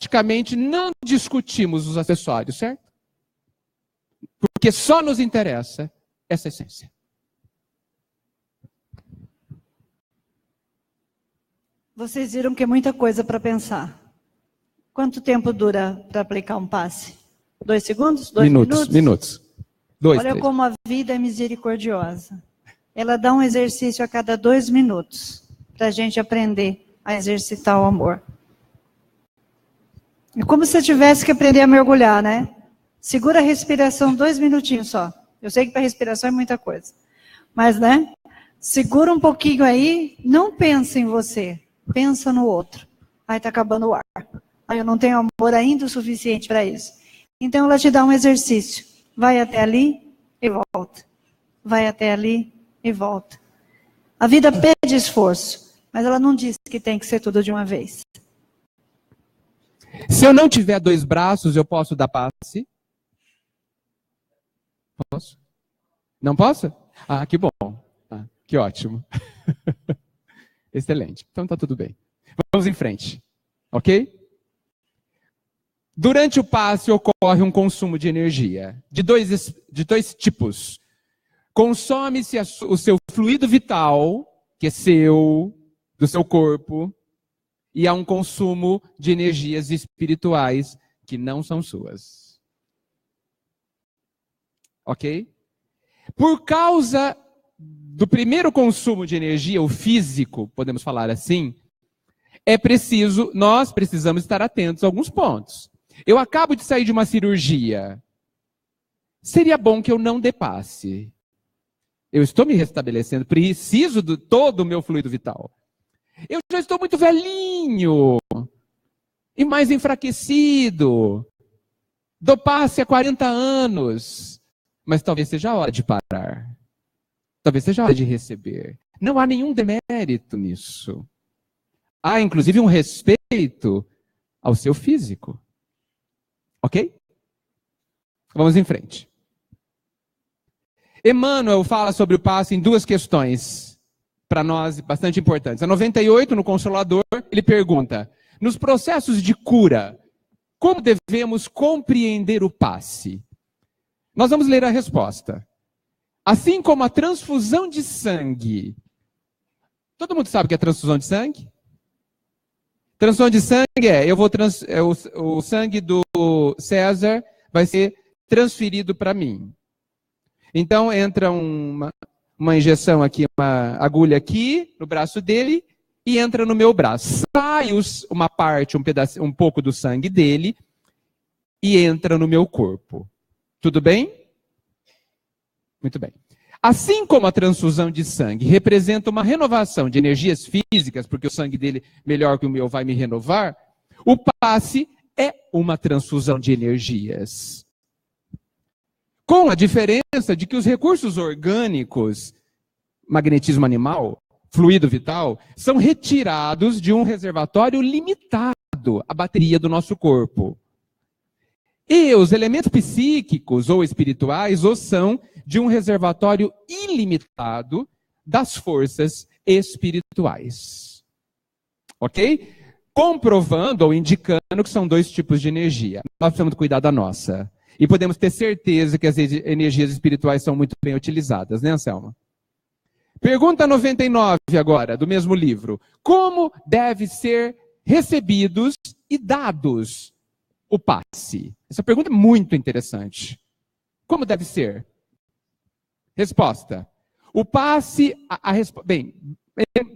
praticamente não discutimos os acessórios, certo? Porque só nos interessa essa essência. Vocês viram que é muita coisa para pensar. Quanto tempo dura para aplicar um passe? 2 segundos? 2 minutos? Minutos. 2, Olha 3. como a vida é misericordiosa. Ela dá um exercício a cada 2 minutos para a gente aprender a exercitar o amor. É como se você tivesse que aprender a mergulhar, né? Segura a respiração 2 minutinhos só. Eu sei que para respiração é muita coisa. Mas, né? Segura um pouquinho aí, não pensa em você. Pensa no outro. Aí está acabando o ar. Aí eu não tenho amor ainda o suficiente para isso. Então ela te dá um exercício. Vai até ali e volta. Vai até ali e volta. A vida pede esforço, mas ela não diz que tem que ser tudo de uma vez. Se eu não tiver 2 braços, eu posso dar passe? Posso? Não posso? Ah, que bom. Ah, que ótimo. Excelente. Então tá tudo bem. Vamos em frente. Ok? Durante o passe ocorre um consumo de energia de dois tipos. Consome-se o seu fluido vital, que é seu, do seu corpo, e há um consumo de energias espirituais que não são suas. Ok? Por causa do primeiro consumo de energia, o físico, podemos falar assim, nós precisamos estar atentos a alguns pontos. Eu acabo de sair de uma cirurgia. Seria bom que eu não dê passe. Eu estou me restabelecendo, preciso de todo o meu fluido vital. Eu já estou muito velhinho e mais enfraquecido. Dou passe há 40 anos. Mas talvez seja a hora de parar. Talvez seja a hora de receber. Não há nenhum demérito nisso. Há, inclusive, um respeito ao seu físico. Ok? Vamos em frente. Emmanuel fala sobre o passe em 2 questões, para nós, bastante importantes. A 98, no Consolador, ele pergunta, nos processos de cura, como devemos compreender o passe? Nós vamos ler a resposta. Assim como a transfusão de sangue. Todo mundo sabe o que é transfusão de sangue? Transfusão de sangue o sangue do César vai ser transferido para mim. Então entra uma injeção aqui, uma agulha aqui no braço dele e entra no meu braço. Sai uma parte, um pouco do sangue dele e entra no meu corpo. Tudo bem? Muito bem. Assim como a transfusão de sangue representa uma renovação de energias físicas, porque o sangue dele, melhor que o meu, vai me renovar, o passe é uma transfusão de energias. Com a diferença de que os recursos orgânicos, magnetismo animal, fluido vital, são retirados de um reservatório limitado, a bateria do nosso corpo. E os elementos psíquicos ou espirituais ou são de um reservatório ilimitado das forças espirituais. Ok? Comprovando ou indicando que são 2 tipos de energia. Nós precisamos cuidar da nossa. E podemos ter certeza que as energias espirituais são muito bem utilizadas, né, Anselma? Pergunta 99 agora, do mesmo livro. Como deve ser recebidos e dados o passe? Essa pergunta é muito interessante. Como deve ser? Resposta. O passe, bem,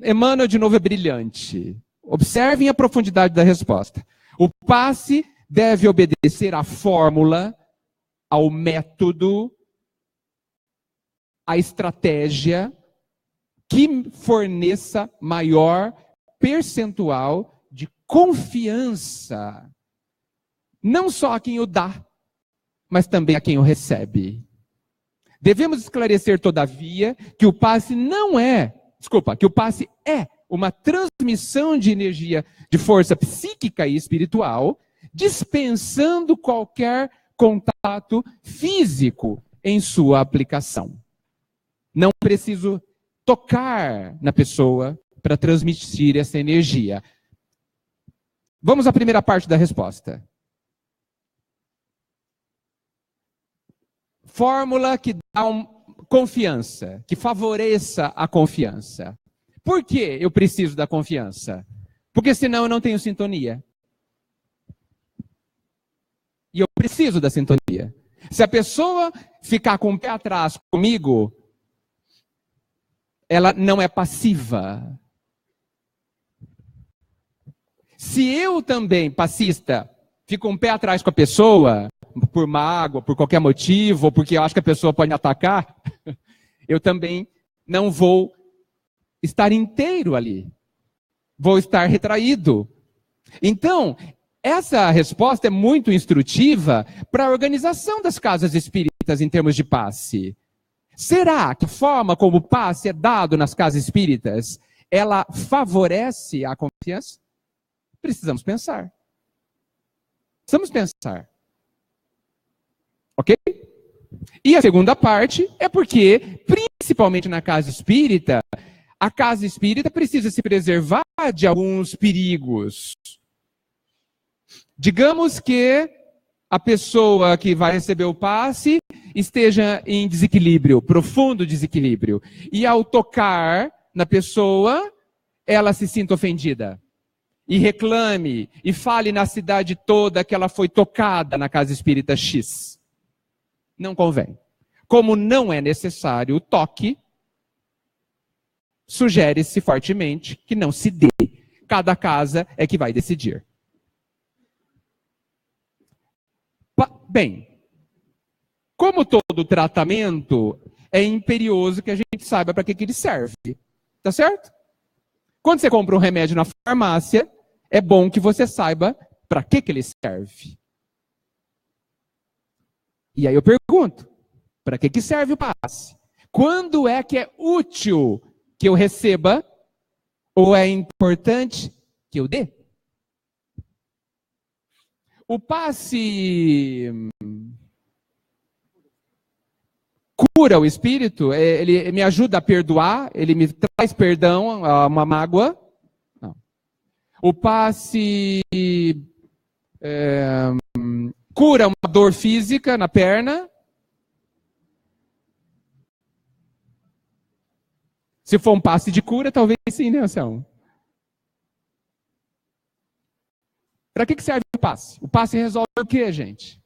Emmanuel de novo é brilhante. Observem a profundidade da resposta. O passe deve obedecer à fórmula, ao método, à estratégia que forneça maior percentual de confiança. Não só a quem o dá, mas também a quem o recebe. Devemos esclarecer, todavia, que o passe que o passe é uma transmissão de energia, de força psíquica e espiritual, dispensando qualquer contato físico em sua aplicação. Não preciso tocar na pessoa para transmitir essa energia. Vamos à primeira parte da resposta. Fórmula que dá confiança, que favoreça a confiança. Por que eu preciso da confiança? Porque senão eu não tenho sintonia. E eu preciso da sintonia. Se a pessoa ficar com o pé atrás comigo, ela não é passiva. Se eu também, passista, fico um pé atrás com a pessoa, por mágoa, por qualquer motivo, ou porque eu acho que a pessoa pode me atacar, eu também não vou estar inteiro ali. Vou estar retraído. Então, essa resposta é muito instrutiva para a organização das casas espíritas em termos de passe. Será que a forma como o passe é dado nas casas espíritas, ela favorece a confiança? Precisamos pensar. Precisamos pensar. Ok? E a segunda parte é porque, principalmente na casa espírita, a casa espírita precisa se preservar de alguns perigos. Digamos que a pessoa que vai receber o passe esteja em desequilíbrio, profundo desequilíbrio. E ao tocar na pessoa, ela se sinta ofendida. E reclame, e fale na cidade toda que ela foi tocada na casa espírita X. Não convém. Como não é necessário o toque, sugere-se fortemente que não se dê. Cada casa é que vai decidir. Bem, como todo tratamento, é imperioso que a gente saiba para que ele serve. Tá certo? Quando você compra um remédio na farmácia, é bom que você saiba para que ele serve. E aí eu pergunto, para que serve o passe? Quando é que é útil que eu receba ou é importante que eu dê? O passe cura o espírito? Ele me ajuda a perdoar? Ele me traz perdão a uma mágoa? Não. O passe cura uma dor física na perna? Se for um passe de cura, talvez sim, né, Anselmo? Para que serve o passe? O passe resolve o quê, gente?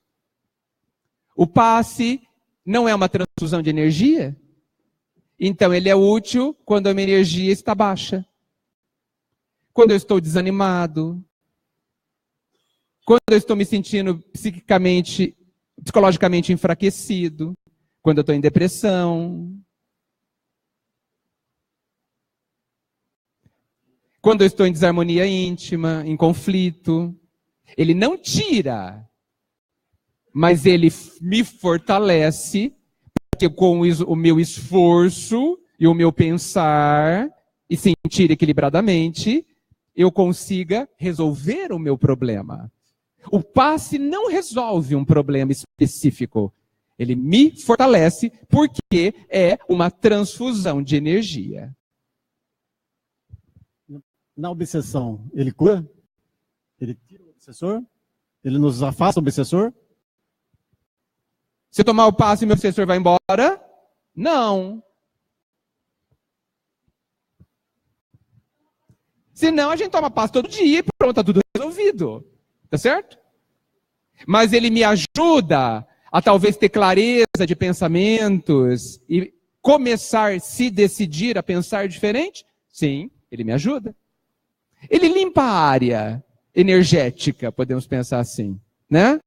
O passe não é uma transfusão de energia? Então ele é útil quando a minha energia está baixa. Quando eu estou desanimado. Quando eu estou me sentindo psicologicamente enfraquecido. Quando eu estou em depressão. Quando eu estou em desarmonia íntima, em conflito. Ele não tira, mas ele me fortalece para que com o meu esforço e o meu pensar e sentir equilibradamente, eu consiga resolver o meu problema. O passe não resolve um problema específico. Ele me fortalece porque é uma transfusão de energia. Na obsessão, ele cura? Ele tira o obsessor? Ele nos afasta o obsessor? Se eu tomar o passe, meu obsessor vai embora? Não. Senão a gente toma passe todo dia e pronto, está tudo resolvido. Tá certo? Mas ele me ajuda a talvez ter clareza de pensamentos e começar a se decidir a pensar diferente? Sim, ele me ajuda. Ele limpa a área energética, podemos pensar assim, né?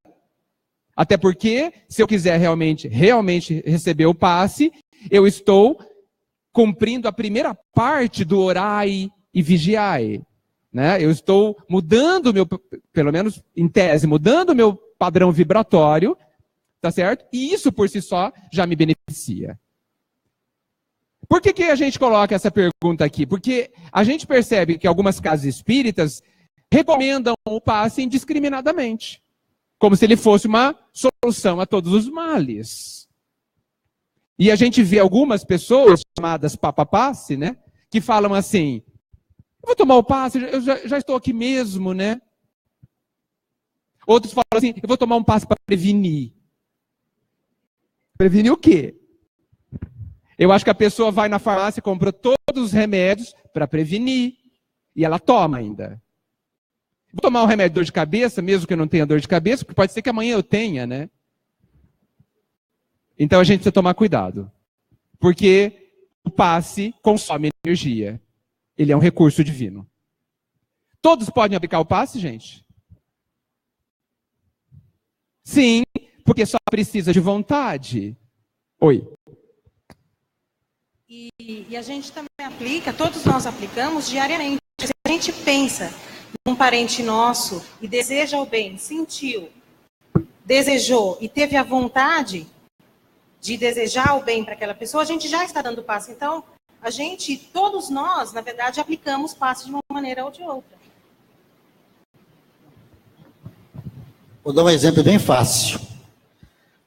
Até porque, se eu quiser realmente receber o passe, eu estou cumprindo a primeira parte do orai e vigiai, né? Eu estou mudando pelo menos em tese, mudando o meu padrão vibratório, tá certo? E isso por si só já me beneficia. Por que a gente coloca essa pergunta aqui? Porque a gente percebe que algumas casas espíritas recomendam o passe indiscriminadamente, como se ele fosse uma solução a todos os males. E a gente vê algumas pessoas chamadas passe, né, que falam assim: eu vou tomar o passe, eu já estou aqui mesmo, né? Outros falam assim, eu vou tomar um passe para prevenir. Prevenir o quê? Eu acho que a pessoa vai na farmácia e compra todos os remédios para prevenir. E ela toma ainda. Vou tomar um remédio de dor de cabeça, mesmo que eu não tenha dor de cabeça, porque pode ser que amanhã eu tenha, né? Então a gente precisa tomar cuidado. Porque o passe consome energia. Ele é um recurso divino. Todos podem aplicar o passe, gente? Sim, porque só precisa de vontade. Oi. E a gente também aplica, todos nós aplicamos diariamente. Se a gente pensa num parente nosso e deseja o bem, sentiu, desejou e teve a vontade de desejar o bem para aquela pessoa, a gente já está dando passe. Então, todos nós, na verdade, aplicamos passe de uma maneira ou de outra. Vou dar um exemplo bem fácil.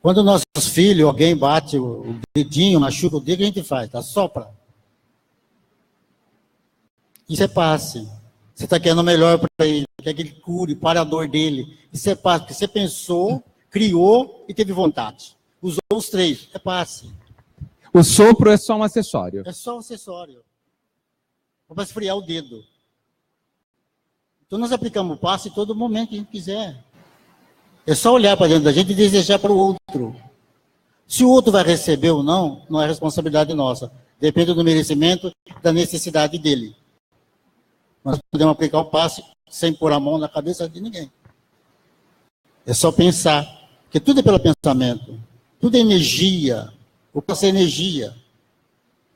Quando nossos filhos, alguém bate o dedinho, machuca o dedo, o que a gente faz? Assopra. Isso é passe. Você está querendo o melhor para ele, quer que ele cure, para a dor dele. Isso é passe, porque você pensou, criou e teve vontade. Usou os três, é passe. O sopro é só um acessório. É só um acessório. Para esfriar o dedo. Então nós aplicamos o passe em todo momento que a gente quiser. É só olhar para dentro da gente e desejar para o outro. Se o outro vai receber ou não, não é responsabilidade nossa. Depende do merecimento, da necessidade dele. Nós podemos aplicar o passe sem pôr a mão na cabeça de ninguém. É só pensar. Porque tudo é pelo pensamento. Tudo é energia. O passe é energia.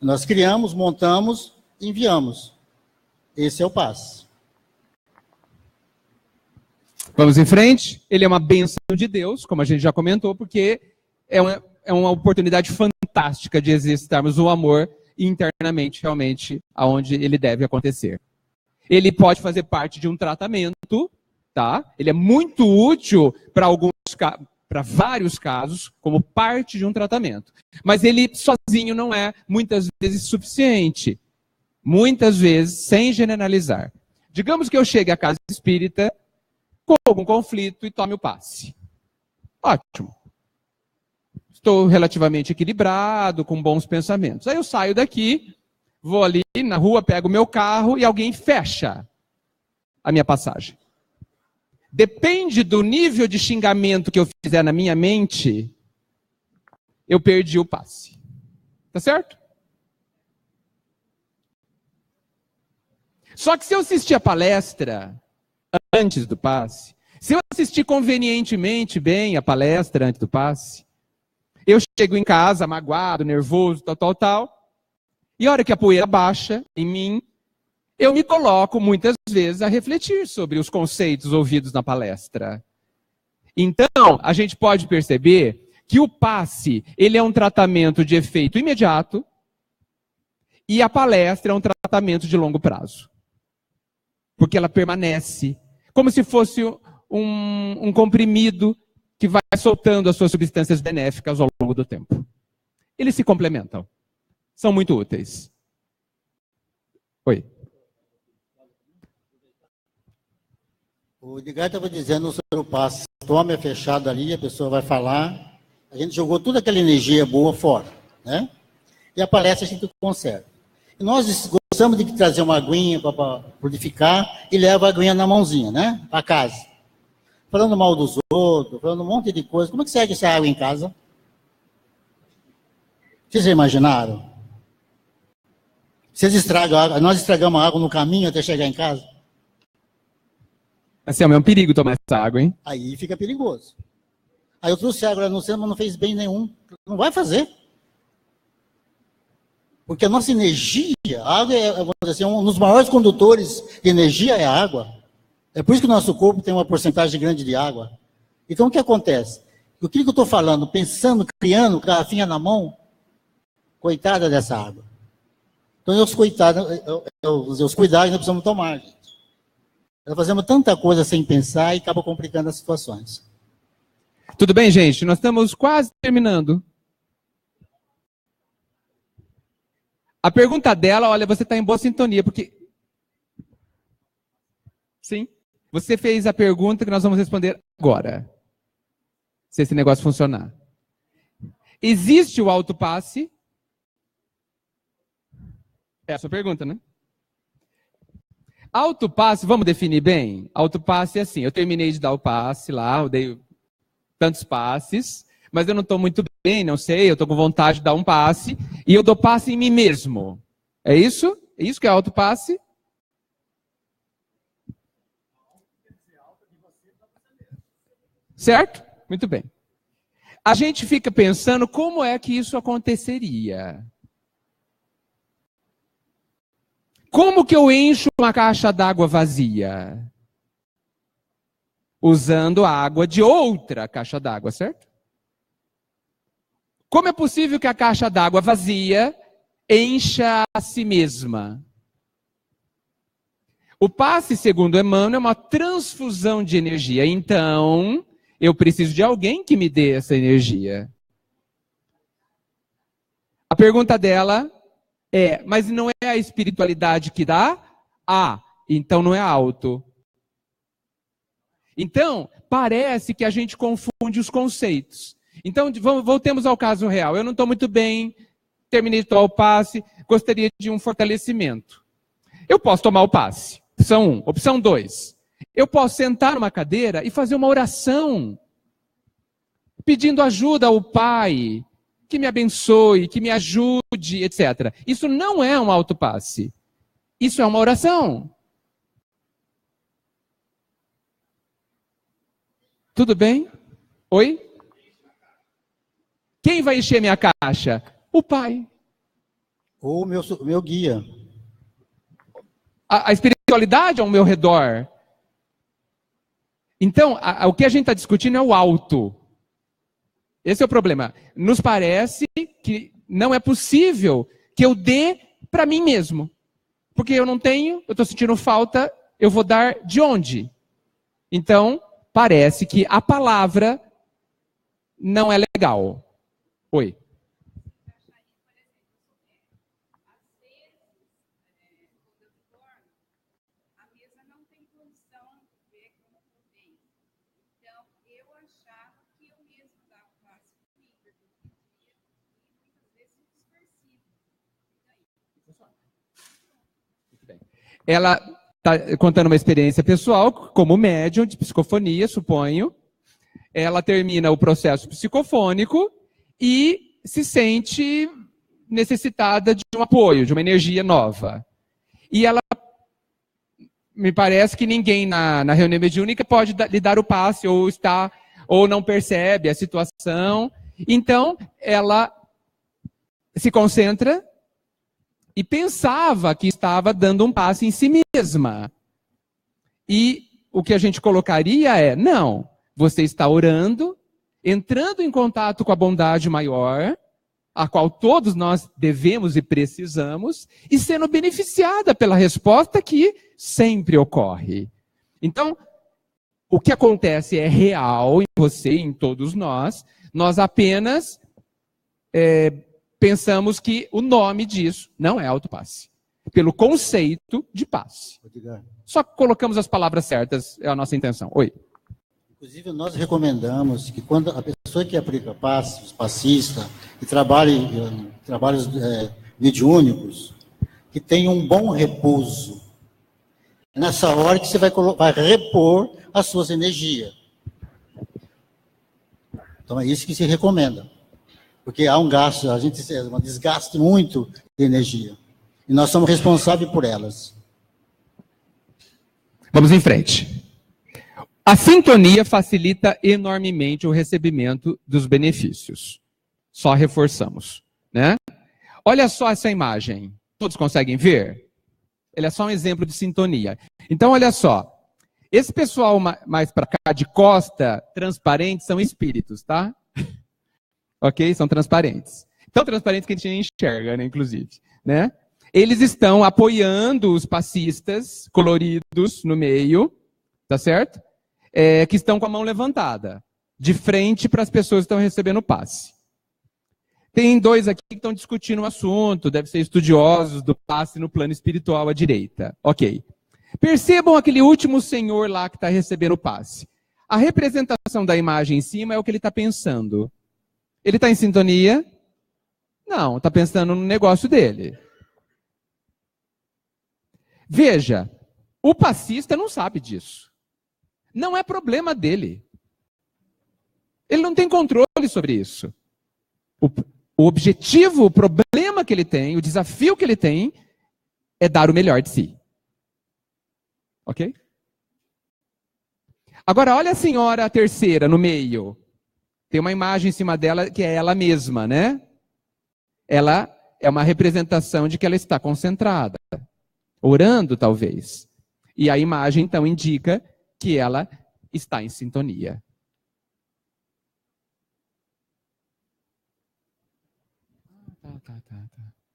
Nós criamos, montamos, enviamos. Esse é o passe. Vamos em frente. Ele é uma bênção de Deus, como a gente já comentou, porque é uma oportunidade fantástica de exercitarmos o amor internamente, realmente, aonde ele deve acontecer. Ele pode fazer parte de um tratamento, tá? Ele é muito útil para vários casos, como parte de um tratamento. Mas ele sozinho não é, muitas vezes, suficiente. Muitas vezes, sem generalizar. Digamos que eu chegue à casa espírita com algum conflito e tome o passe. Ótimo. Estou relativamente equilibrado, com bons pensamentos. Aí eu saio daqui, vou ali na rua, pego o meu carro e alguém fecha a minha passagem. Depende do nível de xingamento que eu fizer na minha mente, eu perdi o passe. Tá certo? Só que se eu assistir a palestra antes do passe, se eu assistir convenientemente bem a palestra antes do passe, eu chego em casa magoado, nervoso, tal, e a hora que a poeira baixa em mim, eu me coloco muitas vezes a refletir sobre os conceitos ouvidos na palestra. Então, a gente pode perceber que o passe, ele é um tratamento de efeito imediato e a palestra é um tratamento de longo prazo. Porque ela permanece como se fosse um comprimido que vai soltando as suas substâncias benéficas ao longo do tempo. Eles se complementam. São muito úteis. Oi. O Edgar estava dizendo sobre o passe. O tome é fechado ali, a pessoa vai falar. A gente jogou toda aquela energia boa fora, né? E a palestra a gente conserva. E nós gostamos de trazer uma aguinha para purificar e leva a aguinha na mãozinha, né? Para casa. Falando mal dos outros, falando um monte de coisa. Como é que segue essa água em casa? Vocês já imaginaram? Vocês estragam a água, nós estragamos a água no caminho até chegar em casa? Assim, é um perigo tomar essa água, hein? Aí fica perigoso. Aí eu trouxe água no centro, mas não fez bem nenhum. Não vai fazer. Porque a nossa energia, a água é, vamos dizer assim, um dos maiores condutores de energia é a água. É por isso que o nosso corpo tem uma porcentagem grande de água. Então o que acontece? O que eu estou falando, pensando, criando, garrafinha na mão, coitada dessa água. Então os cuidados nós precisamos tomar, gente. Nós fazemos tanta coisa sem pensar e acaba complicando as situações. Tudo bem, gente? Nós estamos quase terminando. A pergunta dela, olha, você está em boa sintonia, porque... Sim. Você fez a pergunta que nós vamos responder agora. Se esse negócio funcionar. Existe o autopasse? É a sua pergunta, né? Autopasse, vamos definir bem? Autopasse é assim, eu terminei de dar o passe lá, eu dei tantos passes, mas eu não estou muito bem, não sei, eu estou com vontade de dar um passe, e eu dou passe em mim mesmo. É isso? É isso que é autopasse? Certo? Muito bem. A gente fica pensando como é que isso aconteceria. Como que eu encho uma caixa d'água vazia? Usando a água de outra caixa d'água, certo? Como é possível que a caixa d'água vazia encha a si mesma? O passe, segundo Emmanuel, é uma transfusão de energia. Então, eu preciso de alguém que me dê essa energia. A pergunta dela é, mas não é a espiritualidade que dá? Ah, então não é alto. Então, parece que a gente confunde os conceitos. Então, voltemos ao caso real. Eu não estou muito bem, terminei de tomar o passe, gostaria de um fortalecimento. Eu posso tomar o passe. Opção 1. Opção 2. Eu posso sentar numa cadeira e fazer uma oração, pedindo ajuda ao Pai, que me abençoe, que me ajude, etc. Isso não é um autopasse. Isso é uma oração. Tudo bem? Oi? Quem vai encher minha caixa? O Pai. Ou o meu guia. A espiritualidade ao meu redor. Então, o que a gente está discutindo é o alto. Esse é o problema. Nos parece que não é possível que eu dê para mim mesmo. Porque eu não tenho, eu estou sentindo falta, eu vou dar de onde? Então, parece que a palavra não é legal. Oi. Ela está contando uma experiência pessoal, como médium de psicofonia, suponho. Ela termina o processo psicofônico e se sente necessitada de um apoio, de uma energia nova. E ela, me parece que ninguém na reunião mediúnica pode lhe dar o passe, ou não percebe a situação. Então, ela se concentra e pensava que estava dando um passe em si mesma. E o que a gente colocaria é, não, você está orando, entrando em contato com a bondade maior, a qual todos nós devemos e precisamos, e sendo beneficiada pela resposta que sempre ocorre. Então, o que acontece é real em você, em todos nós apenas pensamos que o nome disso não é autopasse, pelo conceito de passe. Só colocamos as palavras certas, é a nossa intenção. Oi. Inclusive, nós recomendamos que quando a pessoa que aplica passes, passista, e trabalha em trabalhos mediúnicos, que tenha um bom repouso. Nessa hora que você vai repor as suas energias. Então, é isso que se recomenda. Porque há um gasto, um desgaste muito de energia. E nós somos responsáveis por elas. Vamos em frente. A sintonia facilita enormemente o recebimento dos benefícios. Só reforçamos, né? Olha só essa imagem. Todos conseguem ver? Ele é só um exemplo de sintonia. Então, olha só. Esse pessoal mais para cá, de costa, transparente, são espíritos, tá? Ok? São transparentes. Tão transparentes que a gente enxerga, né, inclusive. Né? Eles estão apoiando os passistas coloridos no meio, tá certo? Que estão com a mão levantada, de frente para as pessoas que estão recebendo o passe. Tem dois aqui que estão discutindo o assunto, devem ser estudiosos do passe no plano espiritual à direita. Ok. Percebam aquele último senhor lá que está recebendo o passe. A representação da imagem em cima é o que ele está pensando. Ele está em sintonia? Não, está pensando no negócio dele. Veja, o passista não sabe disso. Não é problema dele. Ele não tem controle sobre isso. O objetivo, o problema que ele tem, o desafio que ele tem, é dar o melhor de si. Ok? Agora, olha a senhora terceira no meio. Tem uma imagem em cima dela que é ela mesma, né? Ela é uma representação de que ela está concentrada. Orando, talvez. E a imagem, então, indica que ela está em sintonia. Tá.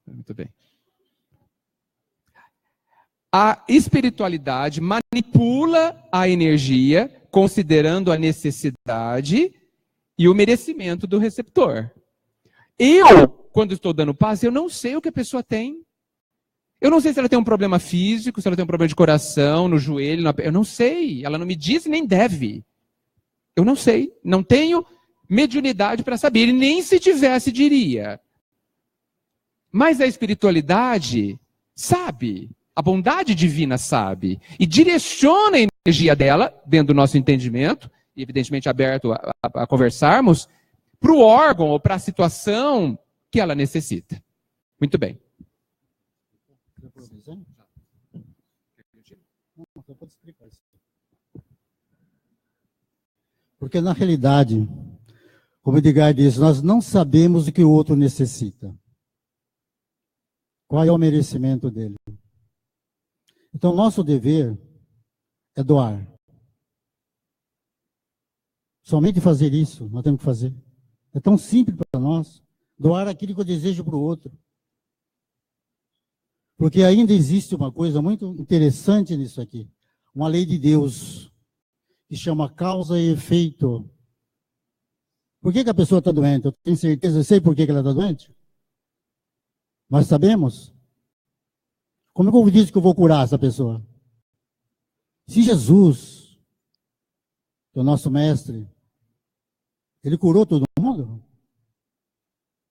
Muito bem. A espiritualidade manipula a energia, considerando a necessidade e o merecimento do receptor. Eu, quando estou dando passe, eu não sei o que a pessoa tem. Eu não sei se ela tem um problema físico, se ela tem um problema de coração, no joelho, eu não sei. Ela não me diz e nem deve. Eu não sei. Não tenho mediunidade para saber. E nem se tivesse, diria. Mas a espiritualidade sabe. A bondade divina sabe. E direciona a energia dela, dentro do nosso entendimento, e evidentemente aberto a conversarmos, para o órgão ou para a situação que ela necessita. Muito bem. Porque na realidade, como Edgar diz, nós não sabemos o que o outro necessita. Qual é o merecimento dele? Então, nosso dever é doar. Somente fazer isso, nós temos que fazer. É tão simples para nós, doar aquilo que eu desejo para o outro. Porque ainda existe uma coisa muito interessante nisso aqui. Uma lei de Deus, que chama causa e efeito. Por que a pessoa está doente? Eu tenho certeza, eu sei por que ela está doente. Nós sabemos. Como é que eu disse que eu vou curar essa pessoa? Se Jesus, que é o nosso mestre, ele curou todo mundo,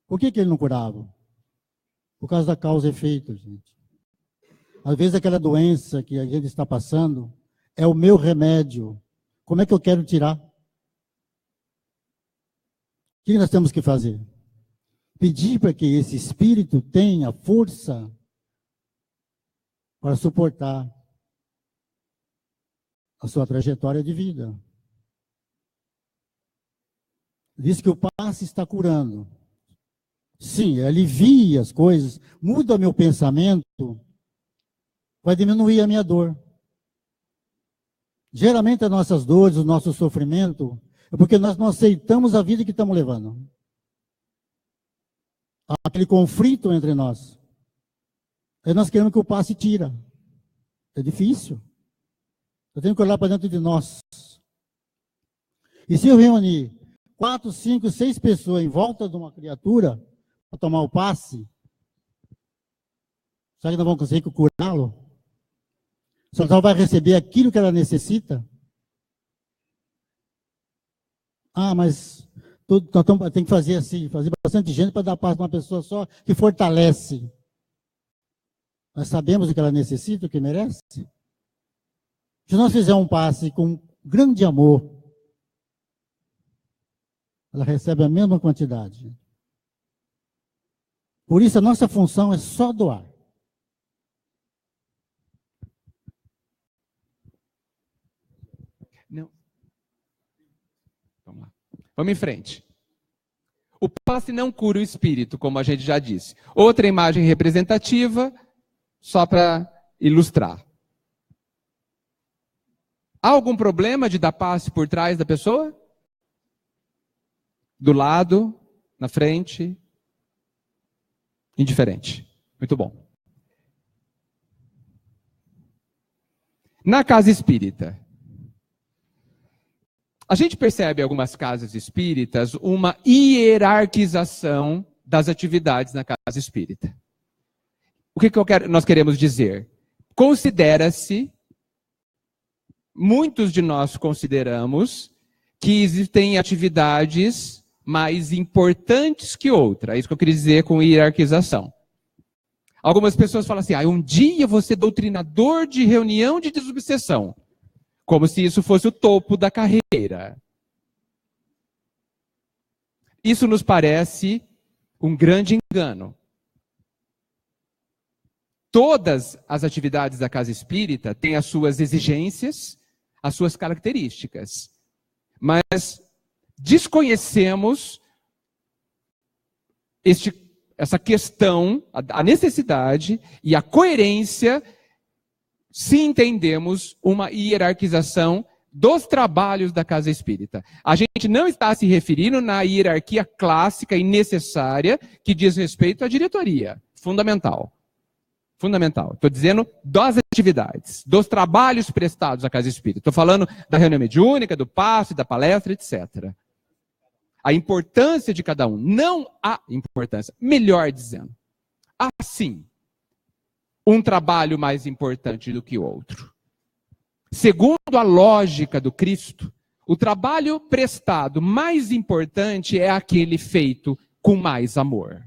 por que ele não curava? Por causa da causa e efeito, gente. Às vezes aquela doença que a gente está passando é o meu remédio. Como é que eu quero tirar? O que nós temos que fazer? Pedir para que esse espírito tenha força para suportar a sua trajetória de vida. Diz que o passe está curando. Sim, alivia as coisas, muda meu pensamento, vai diminuir a minha dor. Geralmente as nossas dores, o nosso sofrimento, é porque nós não aceitamos a vida que estamos levando. Há aquele conflito entre nós. Aí nós queremos que o passe tira. É difícil. Eu tenho que olhar para dentro de nós. E se eu reunir 4, 5, 6 pessoas em volta de uma criatura para tomar o passe, será que nós vamos conseguir curá-lo? Só que ela vai receber aquilo que ela necessita? Ah, mas nós tem que fazer assim, fazer bastante gente para dar passe para uma pessoa só que fortalece. Nós sabemos o que ela necessita, o que merece? Se nós fizermos um passe com grande amor, ela recebe a mesma quantidade. Por isso a nossa função é só doar. Não. Vamos lá. Vamos em frente. O passe não cura o espírito, como a gente já disse. Outra imagem representativa, só para ilustrar. Há algum problema de dar passe por trás da pessoa? Do lado, na frente? Indiferente. Muito bom. Na casa espírita, a gente percebe em algumas casas espíritas uma hierarquização das atividades na casa espírita. O que nós queremos dizer? Considera-se muitos de nós consideramos que existem atividades mais importantes que outras. É isso que eu queria dizer com hierarquização. Algumas pessoas falam assim, um dia eu vou ser doutrinador de reunião de desobsessão. Como se isso fosse o topo da carreira. Isso nos parece um grande engano. Todas as atividades da casa espírita têm as suas exigências, as suas características. Mas desconhecemos essa questão, a necessidade e a coerência, se entendemos uma hierarquização dos trabalhos da casa espírita. A gente não está se referindo na hierarquia clássica e necessária que diz respeito à diretoria. Fundamental. Fundamental. Estou dizendo das atividades, dos trabalhos prestados à casa espírita. Estou falando da reunião mediúnica, do passe, da palestra, etc. A importância de cada um. Não há importância. Melhor dizendo. Há sim um trabalho mais importante do que o outro. Segundo a lógica do Cristo, o trabalho prestado mais importante é aquele feito com mais amor.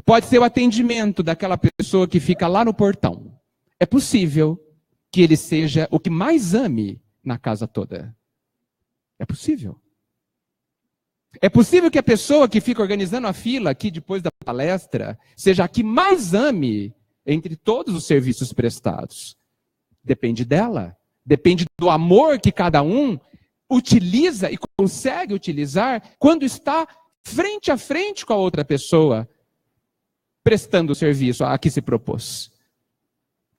Pode ser o atendimento daquela pessoa que fica lá no portão. É possível que ele seja o que mais ame na casa toda. É possível. É possível que a pessoa que fica organizando a fila aqui depois da palestra seja a que mais ame entre todos os serviços prestados. Depende dela. Depende do amor que cada um utiliza e consegue utilizar quando está frente a frente com a outra pessoa, prestando o serviço a que se propôs.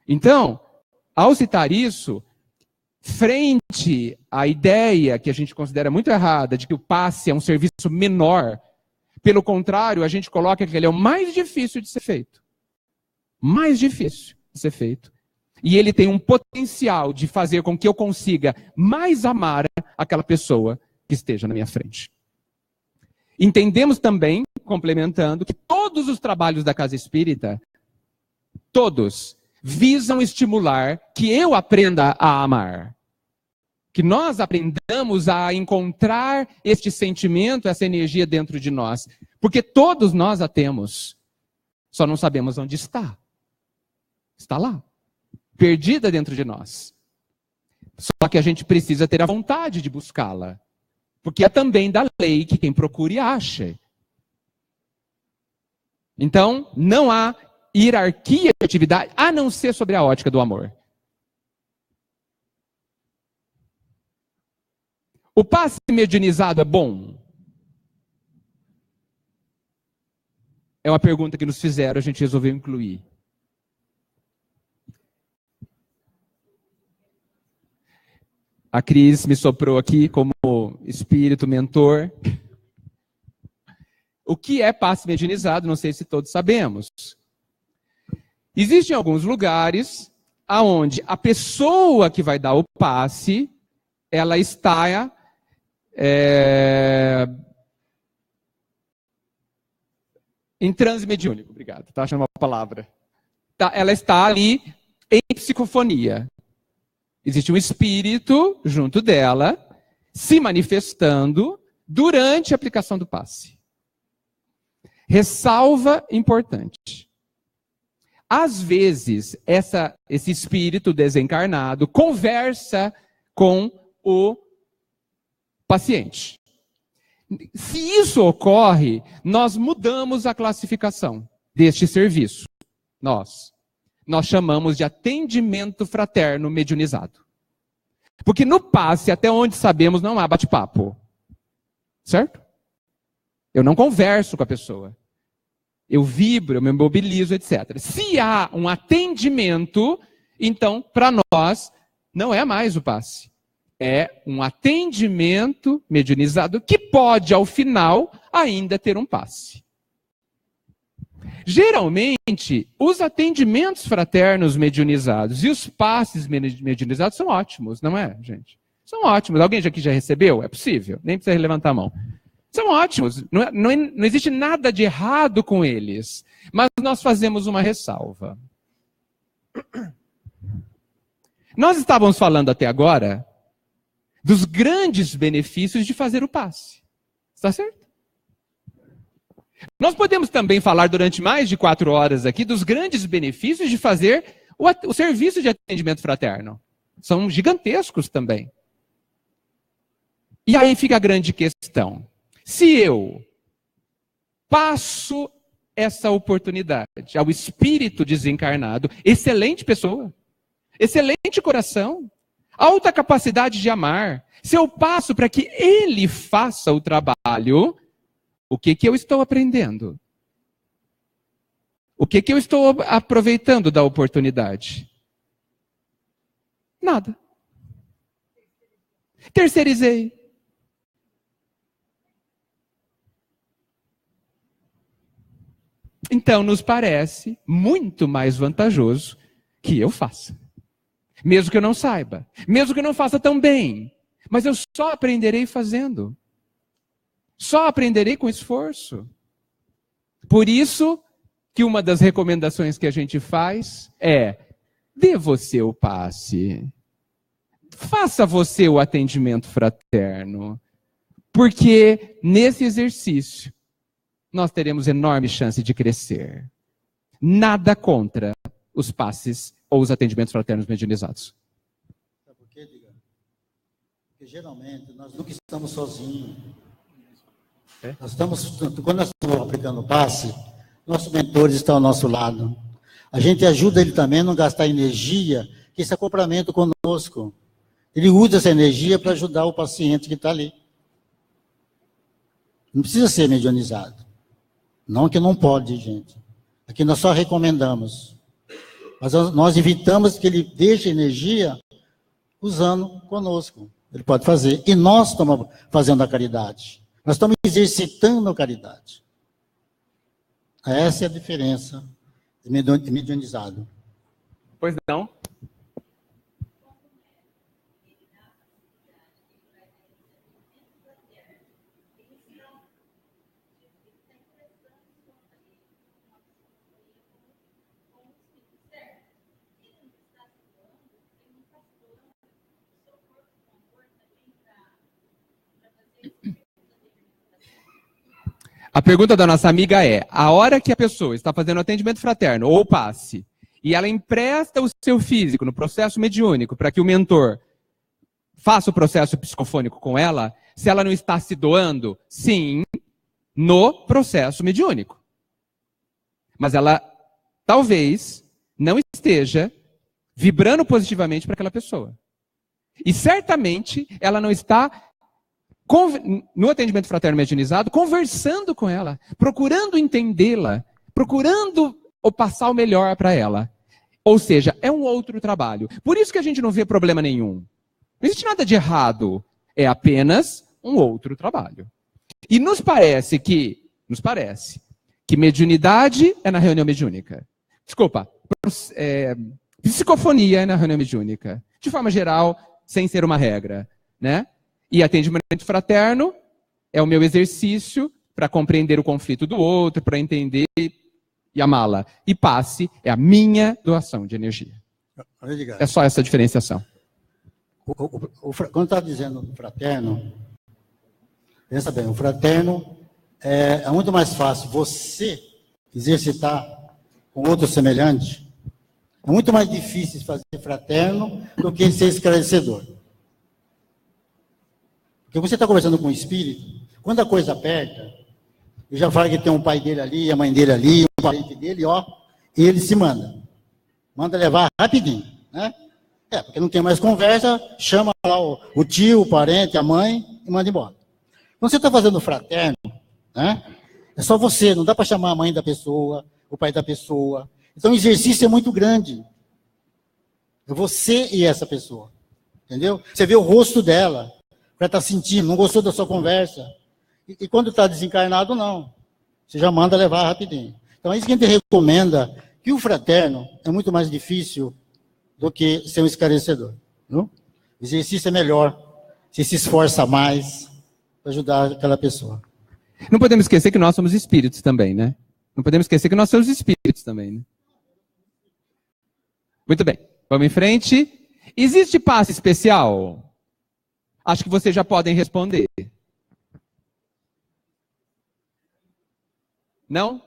Então, ao citar isso, frente à ideia que a gente considera muito errada de que o passe é um serviço menor, pelo contrário, a gente coloca que ele é o mais difícil de ser feito. Mais difícil de ser feito. E ele tem um potencial de fazer com que eu consiga mais amar aquela pessoa que esteja na minha frente. Entendemos também, complementando, que todos os trabalhos da casa espírita, todos, visam estimular que eu aprenda a amar. Que nós aprendamos a encontrar este sentimento, essa energia dentro de nós. Porque todos nós a temos. Só não sabemos onde está. Está lá. Perdida dentro de nós. Só que a gente precisa ter a vontade de buscá-la. Porque é também da lei que quem procure acha. Então, não há hierarquia de atividade, a não ser sobre a ótica do amor. O passe mediunizado é bom? É uma pergunta que nos fizeram, a gente resolveu incluir. A Cris me soprou aqui como espírito mentor. O que é passe mediunizado? Não sei se todos sabemos. Existem alguns lugares onde a pessoa que vai dar o passe, ela está em transe mediúnico. Obrigado, estava achando uma palavra. Ela está ali em psicofonia. Existe um espírito junto dela, se manifestando durante a aplicação do passe. Ressalva importante. Às vezes, esse espírito desencarnado conversa com o paciente. Se isso ocorre, nós mudamos a classificação deste serviço. Nós chamamos de atendimento fraterno mediunizado. Porque no passe, até onde sabemos, não há bate-papo. Certo? Eu não converso com a pessoa. Eu vibro, eu me mobilizo, etc. Se há um atendimento, então, para nós, não é mais o passe. É um atendimento mediunizado que pode, ao final, ainda ter um passe. Geralmente, os atendimentos fraternos mediunizados e os passes mediunizados são ótimos, não é, gente? São ótimos. Alguém aqui já recebeu? É possível. Nem precisa levantar a mão. São ótimos. Não existe nada de errado com eles. Mas nós fazemos uma ressalva. Nós estávamos falando até agora dos grandes benefícios de fazer o passe. Está certo? Nós podemos também falar durante mais de 4 horas aqui dos grandes benefícios de fazer o serviço de atendimento fraterno. São gigantescos também. E aí fica a grande questão. Se eu passo essa oportunidade ao espírito desencarnado, excelente pessoa, excelente coração, alta capacidade de amar, se eu passo para que ele faça o trabalho, o que eu estou aprendendo? O que eu estou aproveitando da oportunidade? Nada. Terceirizei. Então, nos parece muito mais vantajoso que eu faça. Mesmo que eu não saiba. Mesmo que eu não faça tão bem. Mas eu só aprenderei fazendo. Só aprenderei com esforço. Por isso que uma das recomendações que a gente faz é: dê você o passe. Faça você o atendimento fraterno. Porque nesse exercício nós teremos enorme chance de crescer. Nada contra os passes ou os atendimentos fraternos medianizados. Sabe por quê, Diga? Porque geralmente nós nunca estamos sozinhos. Quando nós estamos aplicando o passe, nossos mentores estão ao nosso lado. A gente ajuda ele também a não gastar energia, que esse acoplamento conosco. Ele usa essa energia para ajudar o paciente que está ali. Não precisa ser medianizado. Não que não pode, gente. Aqui nós só recomendamos. Mas nós evitamos que ele deixe energia usando conosco. Ele pode fazer. E nós estamos fazendo a caridade. Nós estamos exercitando a caridade. Essa é a diferença de medianizado. Pois não? A pergunta da nossa amiga é: a hora que a pessoa está fazendo atendimento fraterno ou passe, e ela empresta o seu físico no processo mediúnico para que o mentor faça o processo psicofônico com ela, se ela não está se doando? Sim, no processo mediúnico. Mas ela talvez não esteja vibrando positivamente para aquela pessoa. E certamente ela não está no atendimento fraterno medianizado, conversando com ela, procurando entendê-la, procurando passar o melhor para ela. Ou seja, é um outro trabalho. Por isso que a gente não vê problema nenhum. Não existe nada de errado. É apenas um outro trabalho. E nos parece que mediunidade é na reunião mediúnica. Desculpa, psicofonia é na reunião mediúnica. De forma geral, sem ser uma regra, né? E atendimento fraterno é o meu exercício para compreender o conflito do outro, para entender e amá-la. E passe é a minha doação de energia. É só essa diferenciação. Quando está dizendo fraterno, pensa bem, o fraterno é muito mais fácil você exercitar com outro semelhante. É muito mais difícil fazer fraterno do que ser esclarecedor. Porque você está conversando com o espírito, quando a coisa aperta, ele já fala que tem um pai dele ali, a mãe dele ali, um parente dele, e ele se manda. Manda levar rapidinho, né? Porque não tem mais conversa, chama lá o tio, o parente, a mãe, e manda embora. Quando você está fazendo fraterno, né? É só você, não dá para chamar a mãe da pessoa, o pai da pessoa. Então o exercício é muito grande. É você e essa pessoa. Entendeu? Você vê o rosto dela. Para estar sentindo, não gostou da sua conversa. E quando está desencarnado, não. Você já manda levar rapidinho. Então é isso que a gente recomenda, que o fraterno é muito mais difícil do que ser um esclarecedor. Viu? O exercício é melhor, você se esforça mais para ajudar aquela pessoa. Não podemos esquecer que nós somos espíritos também, né? Não podemos esquecer que nós somos espíritos também, né? Muito bem, vamos em frente. Existe passe especial? Acho que vocês já podem responder. Não?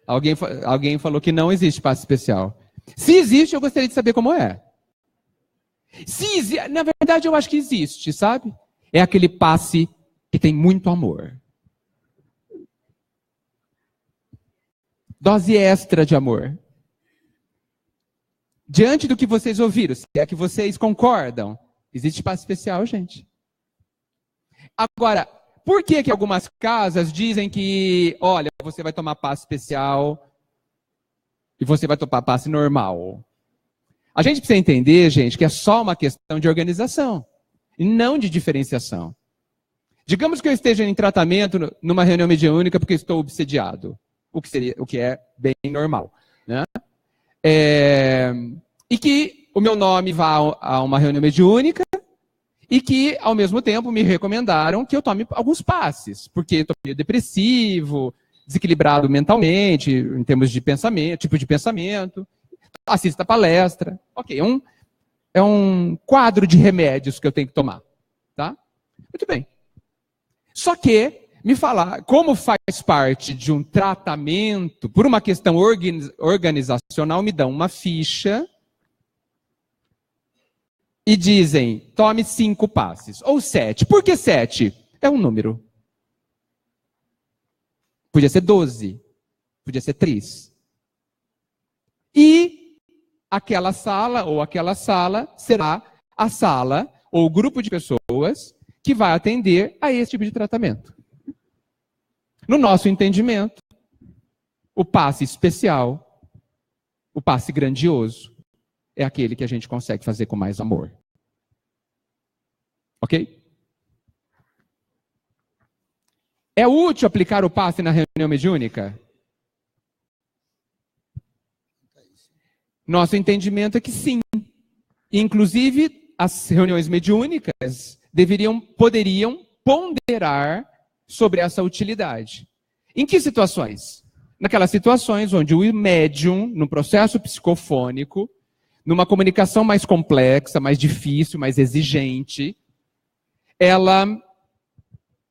Alguém falou que não existe passe especial. Se existe, eu gostaria de saber como é. Na verdade, eu acho que existe, sabe? É aquele passe que tem muito amor. Dose extra de amor. Diante do que vocês ouviram, se é que vocês concordam, existe passe especial, gente. Agora, por que algumas casas dizem que, olha, você vai tomar passe especial e você vai tomar passe normal? A gente precisa entender, gente, que é só uma questão de organização e não de diferenciação. Digamos que eu esteja em tratamento numa reunião mediúnica porque estou obsediado, o que é bem normal, né? E que o meu nome vá a uma reunião mediúnica e que, ao mesmo tempo, me recomendaram que eu tome alguns passes, porque estou meio depressivo, desequilibrado mentalmente, em termos de pensamento, tipo de pensamento, assista a palestra. Ok, é um quadro de remédios que eu tenho que tomar, tá? Muito bem. Só que, me falar, como faz parte de um tratamento, por uma questão organizacional, me dão uma ficha e dizem, tome 5 passes, ou 7. Por que 7? É um número. Podia ser 12, podia ser 3. E aquela sala será a sala ou o grupo de pessoas que vai atender a esse tipo de tratamento. No nosso entendimento, o passe especial, o passe grandioso, é aquele que a gente consegue fazer com mais amor. Ok? É útil aplicar o passe na reunião mediúnica? Nosso entendimento é que sim. Inclusive, as reuniões mediúnicas poderiam ponderar sobre essa utilidade. Em que situações? Naquelas situações onde o médium, no processo psicofônico, numa comunicação mais complexa, mais difícil, mais exigente, ela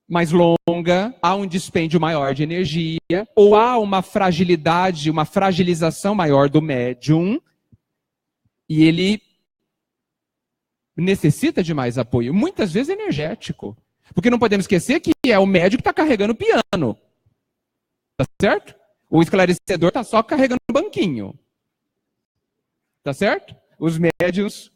mais longa, há um dispêndio maior de energia, ou há uma fragilidade, uma fragilização maior do médium, e ele necessita de mais apoio, muitas vezes energético. Porque não podemos esquecer que é o médium que está carregando o piano. Tá certo? O esclarecedor está só carregando o banquinho. Tá certo? Os médiuns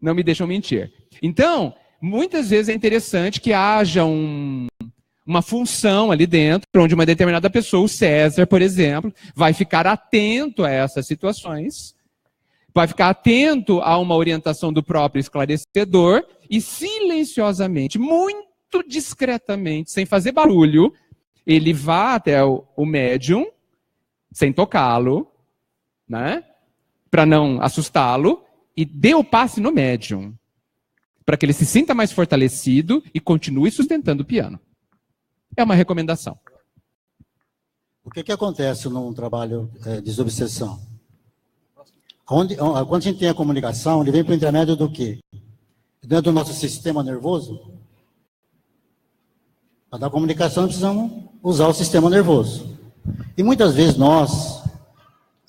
não me deixam mentir. Então, muitas vezes é interessante que haja uma função ali dentro, onde uma determinada pessoa, o César, por exemplo, vai ficar atento a essas situações, vai ficar atento a uma orientação do próprio esclarecedor e silenciosamente, muito discretamente, sem fazer barulho, ele vá até o médium, sem tocá-lo, né? Para não assustá-lo, e dê o passe no médium, para que ele se sinta mais fortalecido e continue sustentando o piano. É uma recomendação. O que acontece num trabalho de desobsessão? Quando a gente tem a comunicação, ele vem por intermédio do quê? Dentro do nosso sistema nervoso. Para dar comunicação, precisamos usar o sistema nervoso. E muitas vezes nós,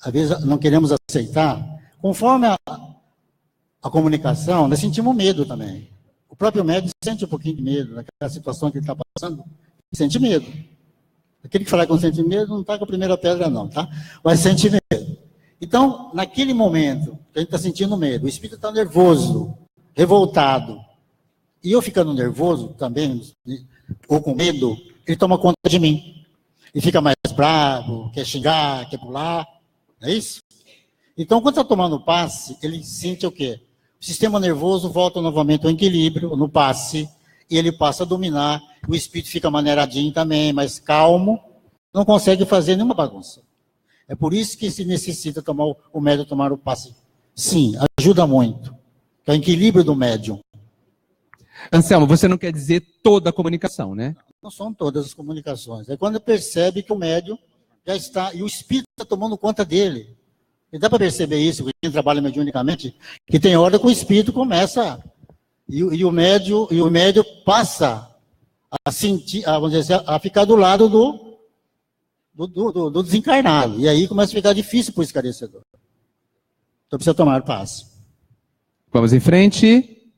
às vezes, não queremos aceitar, conforme a comunicação, nós sentimos medo também. O próprio médico sente um pouquinho de medo, naquela situação que ele está passando, sente medo. Aquele que falar que não sente medo, não está com a primeira pedra não, tá? Mas sente medo. Então, naquele momento, que a gente está sentindo medo, o espírito está nervoso, revoltado, e eu ficando nervoso também, ou com medo, ele toma conta de mim. Ele fica mais bravo, quer xingar, quer pular, não é isso? Então, quando está tomando o passe, ele sente o quê? O sistema nervoso volta novamente ao equilíbrio, no passe, e ele passa a dominar, o espírito fica maneiradinho também, mais calmo, não consegue fazer nenhuma bagunça. É por isso que se necessita o médium tomar o passe. Sim, ajuda muito. É o equilíbrio do médium. Anselmo, você não quer dizer toda a comunicação, né? Não são todas as comunicações. É quando percebe que o médium já está, e o espírito está tomando conta dele. E dá para perceber isso, quem trabalha mediunicamente, que tem hora que o espírito começa, e o médio passa a sentir, vamos dizer assim, a ficar do lado do desencarnado. E aí começa a ficar difícil para o esclarecedor. Então precisa tomar passe. Vamos em frente.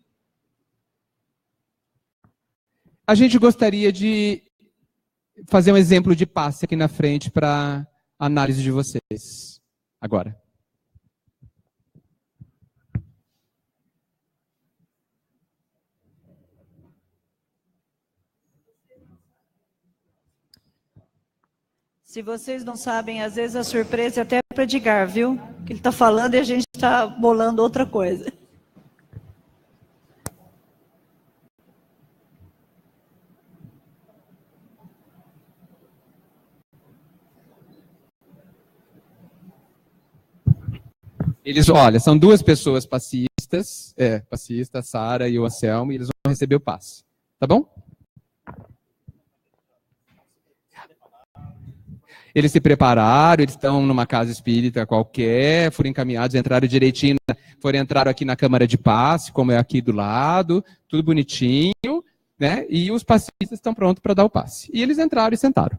A gente gostaria de fazer um exemplo de passe aqui na frente para análise de vocês. Agora. Se vocês não sabem, às vezes a surpresa é até para Edgar, viu? Que ele está falando e a gente está bolando outra coisa. Eles, olha, são duas pessoas passistas, a Sara e o Anselmo, e eles vão receber o passe. Tá bom? Eles se prepararam, eles estão numa casa espírita qualquer, foram encaminhados, entraram direitinho, entraram aqui na Câmara de Passe, como é aqui do lado, tudo bonitinho, né? E os passistas estão prontos para dar o passe. E eles entraram e sentaram.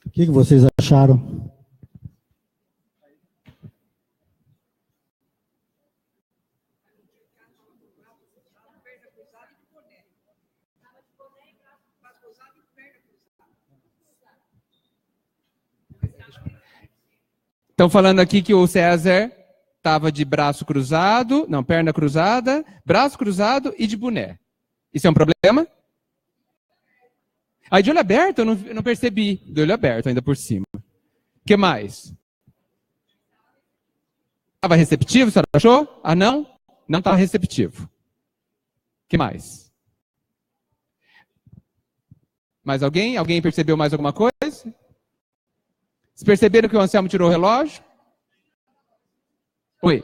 O que vocês acharam? Estão falando aqui que o César estava de braço cruzado, não, perna cruzada, braço cruzado e de boné. Isso é um problema? Aí de olho aberto, eu não percebi. De olho aberto ainda por cima. O que mais? Estava receptivo, a senhora achou? Ah, não? Não estava receptivo. O que mais? Mais alguém? Alguém percebeu mais alguma coisa? Vocês perceberam que o Anselmo tirou o relógio? Oi.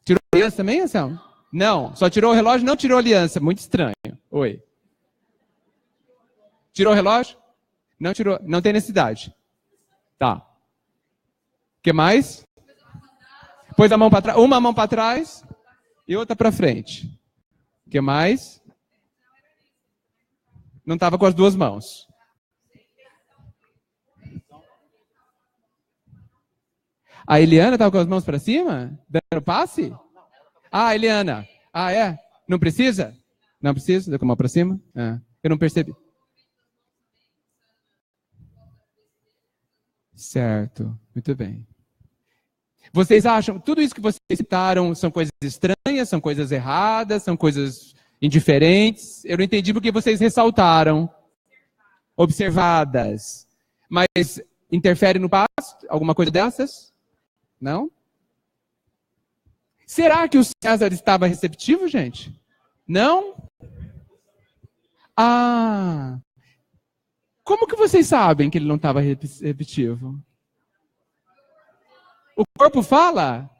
Tirou a aliança também, Anselmo? Não, só tirou o relógio, não tirou a aliança. Muito estranho. Oi. Tirou o relógio? Não tirou, não tem necessidade. Tá. O que mais? Pôs a mão para trás, uma mão para trás e outra para frente. O que mais? Não estava com as duas mãos. A Eliana estava com as mãos para cima? Dando passe? Ah, Eliana. Ah, é? Não precisa? Não precisa? Deu com a mão para cima? Eu não percebi. Certo. Muito bem. Vocês acham, tudo isso que vocês citaram são coisas estranhas, são coisas erradas, são coisas indiferentes? Eu não entendi porque vocês ressaltaram. Observadas. Mas interfere no passo? Alguma coisa dessas? Não? Será que o César estava receptivo, gente? Não? Ah. Como que vocês sabem que ele não estava receptivo? O corpo fala?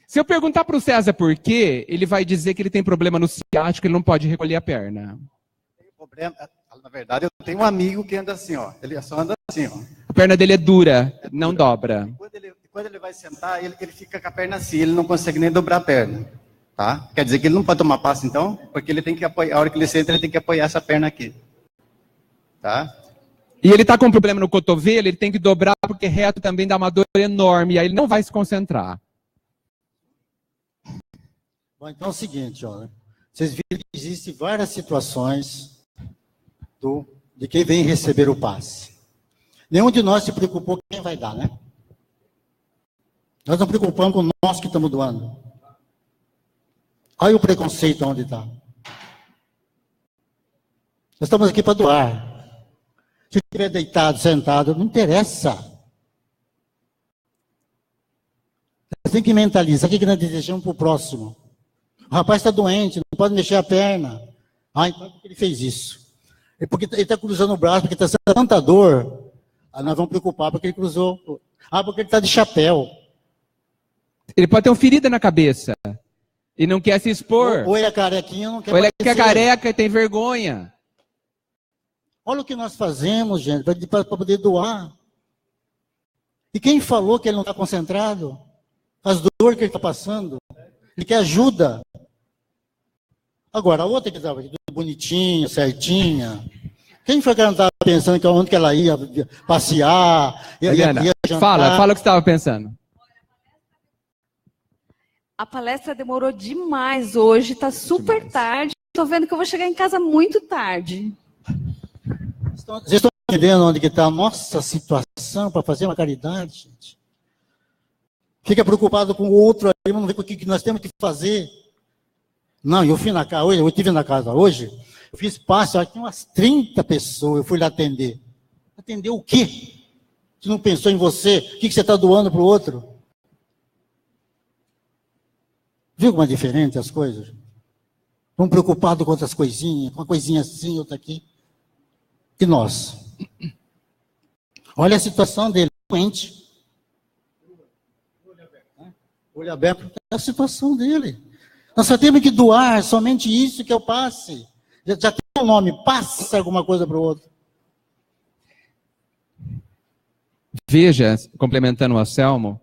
Se eu perguntar para o César por quê, ele vai dizer que ele tem problema no ciático, ele não pode recolher a perna. Tem problema. Na verdade, eu tenho um amigo que anda assim, ó. Ele só anda assim, ó. A perna dele é dura, não dobra. Quando ele vai sentar, ele fica com a perna assim, ele não consegue nem dobrar a perna. Tá? Quer dizer que ele não pode tomar passe, então, porque ele tem que apoiar, a hora que ele senta, ele tem que apoiar essa perna aqui. Tá? E ele está com um problema no cotovelo, ele tem que dobrar, porque reto também dá uma dor enorme, e aí ele não vai se concentrar. Bom, então é o seguinte, ó, vocês viram que existem várias situações de quem vem receber o passe. Nenhum de nós se preocupou quem vai dar, né? Nós não preocupamos com nós que estamos doando. Olha o preconceito onde está. Nós estamos aqui para doar. Se estiver deitado, sentado, não interessa. Você tem que mentalizar o que nós desejamos para o próximo. O rapaz está doente, não pode mexer a perna. Ah, então por que ele fez isso? É porque ele está cruzando o braço, porque está sendo tanta dor. Aí nós vamos preocupar porque ele cruzou. Ah, porque ele está de chapéu. Ele pode ter uma ferida na cabeça e não quer se expor. Ou ele é carequinha, não quer Ou ele é aparecer. careca e tem vergonha. Olha o que nós fazemos, gente, para poder doar. E quem falou que ele não está concentrado? As dores que ele está passando. Ele quer ajuda. Agora, a outra que estava tudo bonitinha, certinha. Quem foi que ela não estava pensando que onde que ela ia passear, ia jantar? Fala o que você estava pensando. A palestra demorou demais hoje, está super tarde. Estou vendo que eu vou chegar em casa muito tarde. Vocês estão entendendo onde que está a nossa situação para fazer uma caridade, gente? Fica preocupado com o outro aí, vamos ver o que nós temos que fazer. Não, eu fui na casa hoje, eu estive na casa hoje, eu fiz passe, tinha umas 30 pessoas, eu fui lá atender. Atender o quê? Você não pensou em você? O que você está doando para o outro? Viu como é diferente as coisas? Estão preocupados com outras coisinhas, com uma coisinha assim, outra aqui. E nós? Olha a situação dele, doente. Olho aberto, é a situação dele. Nós só temos que doar, somente isso que eu passe. Já tem um nome, passa alguma coisa para o outro. Veja, complementando o Anselmo,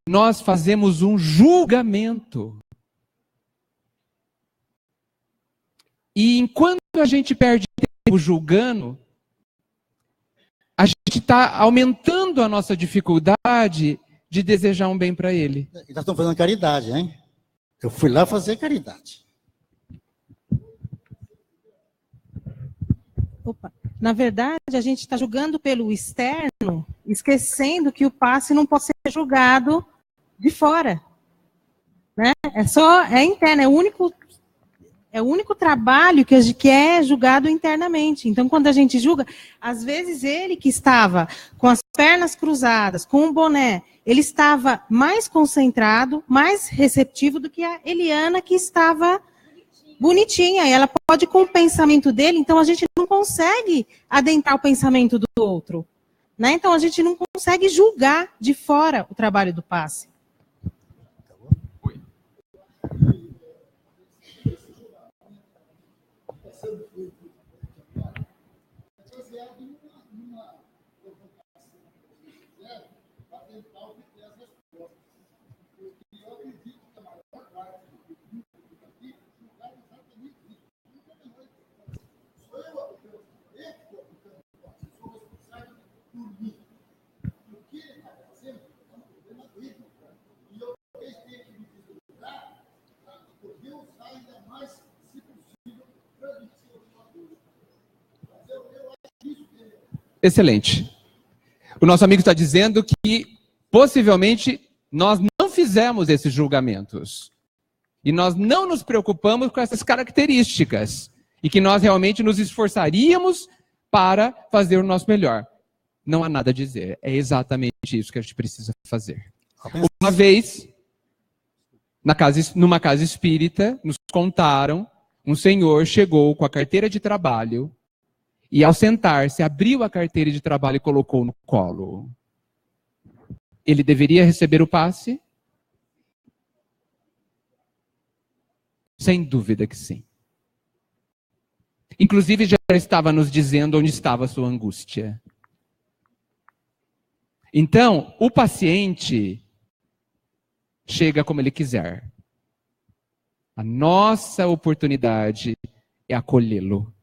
nós fazemos um julgamento. E enquanto a gente perde tempo julgando, a gente está aumentando a nossa dificuldade de desejar um bem para ele. E nós estamos fazendo caridade, hein? Eu fui lá fazer caridade. Opa. Na verdade, a gente está julgando pelo externo, esquecendo que o passe não pode ser julgado de fora. Né? É interno, é o único trabalho que é julgado internamente. Então, quando a gente julga, às vezes ele que estava com as pernas cruzadas, com um boné, ele estava mais concentrado, mais receptivo do que a Eliana, que estava bonitinha. E ela pode ir com o pensamento dele, então a gente não consegue adentrar o pensamento do outro. Né? Então, a gente não consegue julgar de fora o trabalho do passe. Excelente. O nosso amigo está dizendo que, possivelmente, nós não fizemos esses julgamentos. E nós não nos preocupamos com essas características. E que nós realmente nos esforçaríamos para fazer o nosso melhor. Não há nada a dizer. É exatamente isso que a gente precisa fazer. Uma vez, numa casa espírita, nos contaram, um senhor chegou com a carteira de trabalho e, ao sentar-se, abriu a carteira de trabalho e colocou no colo. Ele deveria receber o passe? Sem dúvida que sim. Inclusive, já estava nos dizendo onde estava a sua angústia. Então, o paciente chega como ele quiser. A nossa oportunidade é acolhê-lo.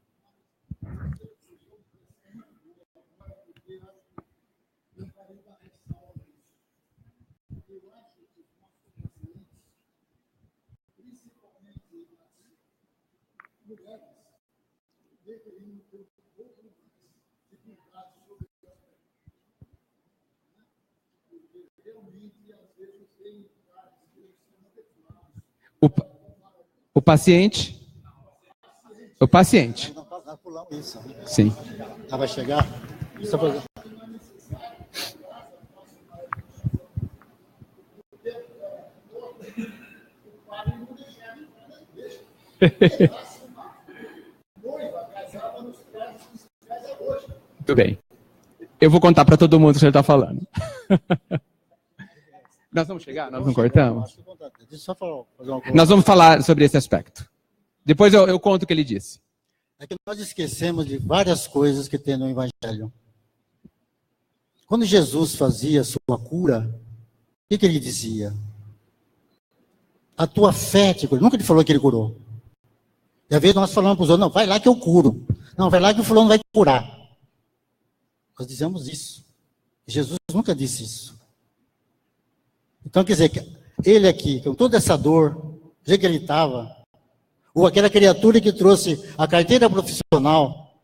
O paciente. O paciente. Sim. Vai chegar. Muito bem. Eu vou contar para todo mundo o que o senhor está falando. Nós vamos chegar? Nós não cortamos? Nós vamos falar sobre esse aspecto. Depois eu conto o que ele disse. É que nós esquecemos de várias coisas que tem no Evangelho. Quando Jesus fazia a sua cura, o que ele dizia? A tua fé te curou. Nunca ele falou que ele curou. E às vezes nós falamos para os outros, não, vai lá que eu curo. Não, vai lá que o fulano vai curar. Nós dizemos isso. Jesus nunca disse isso. Então, quer dizer, ele aqui, com toda essa dor, do jeito que ele estava, ou aquela criatura que trouxe a carteira profissional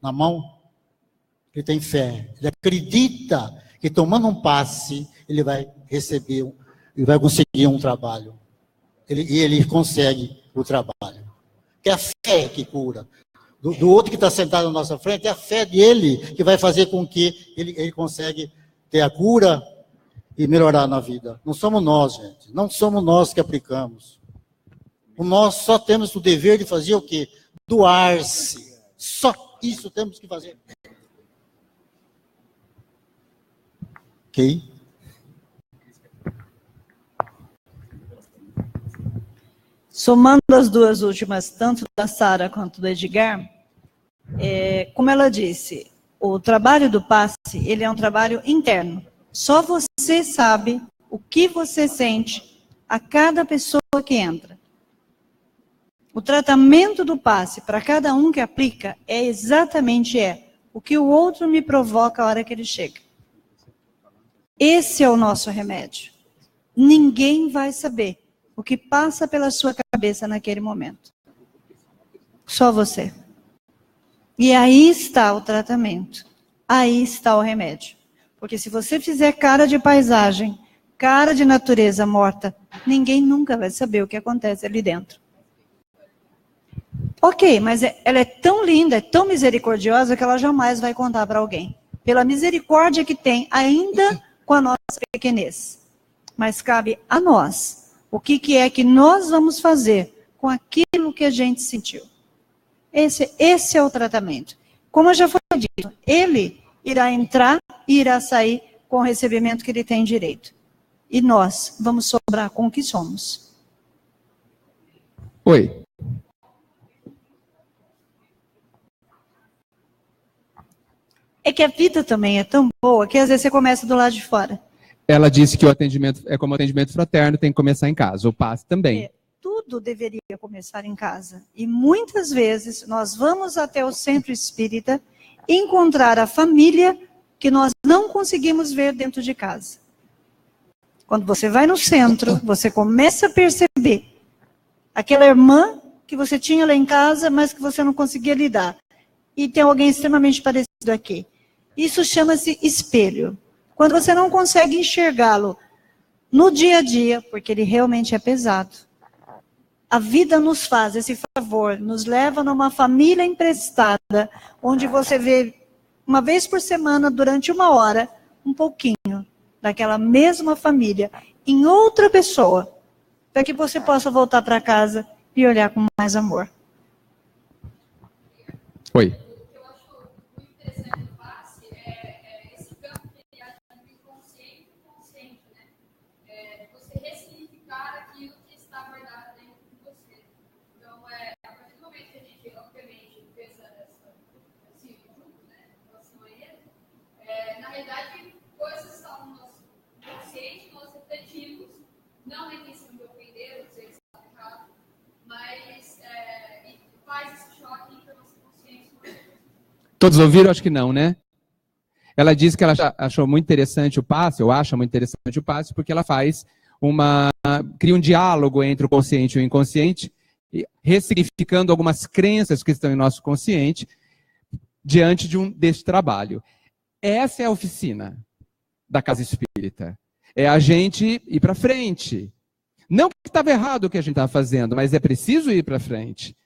na mão, ele tem fé. Ele acredita que tomando um passe, ele vai receber, ele vai conseguir um trabalho. E ele consegue o trabalho. Que é a fé que cura. Do outro que está sentado na nossa frente, é a fé dele que vai fazer com que ele consegue ter a cura e melhorar na vida. Não somos nós, gente. Não somos nós que aplicamos. Nós só temos o dever de fazer o quê? Doar-se. Só isso temos que fazer. Ok? Somando as duas últimas, tanto da Sara quanto do Edgar, como ela disse, o trabalho do passe, ele é um trabalho interno. Só você sabe o que você sente a cada pessoa que entra. O tratamento do passe, para cada um que aplica, é exatamente o que o outro me provoca a hora que ele chega. Esse é o nosso remédio. Ninguém vai saber o que passa pela sua cabeça naquele momento. Só você. E aí está o tratamento. Aí está o remédio. Porque se você fizer cara de paisagem, cara de natureza morta, ninguém nunca vai saber o que acontece ali dentro. Ok, mas ela é tão linda, é tão misericordiosa que ela jamais vai contar para alguém. Pela misericórdia que tem, ainda com a nossa pequenez. Mas cabe a nós. O que é que nós vamos fazer com aquilo que a gente sentiu? Esse é o tratamento. Como já foi dito, ele irá entrar e irá sair com o recebimento que ele tem direito. E nós vamos sobrar com o que somos. Oi. É que a vida também é tão boa que às vezes você começa do lado de fora. Ela disse que o atendimento é como atendimento fraterno, tem que começar em casa. O passe também. Tudo deveria começar em casa. E muitas vezes nós vamos até o centro espírita encontrar a família que nós não conseguimos ver dentro de casa. Quando você vai no centro, você começa a perceber aquela irmã que você tinha lá em casa, mas que você não conseguia lidar. E tem alguém extremamente parecido aqui. Isso chama-se espelho. Quando você não consegue enxergá-lo no dia a dia, porque ele realmente é pesado, a vida nos faz esse favor, nos leva numa família emprestada, onde você vê uma vez por semana, durante 1 hora, um pouquinho daquela mesma família em outra pessoa, para que você possa voltar para casa e olhar com mais amor. Oi. Não é intenção de ofender ou dizer que está errado, mas faz esse choque para a nossa consciência. Todos ouviram? Acho que não, né? Ela disse que ela achou muito interessante o passe, ou acha muito interessante o passe, porque ela cria um diálogo entre o consciente e o inconsciente, ressignificando algumas crenças que estão em nosso consciente, diante desse trabalho. Essa é a oficina da casa espírita. É a gente ir para frente. Não que estava errado o que a gente estava fazendo, mas é preciso ir para frente.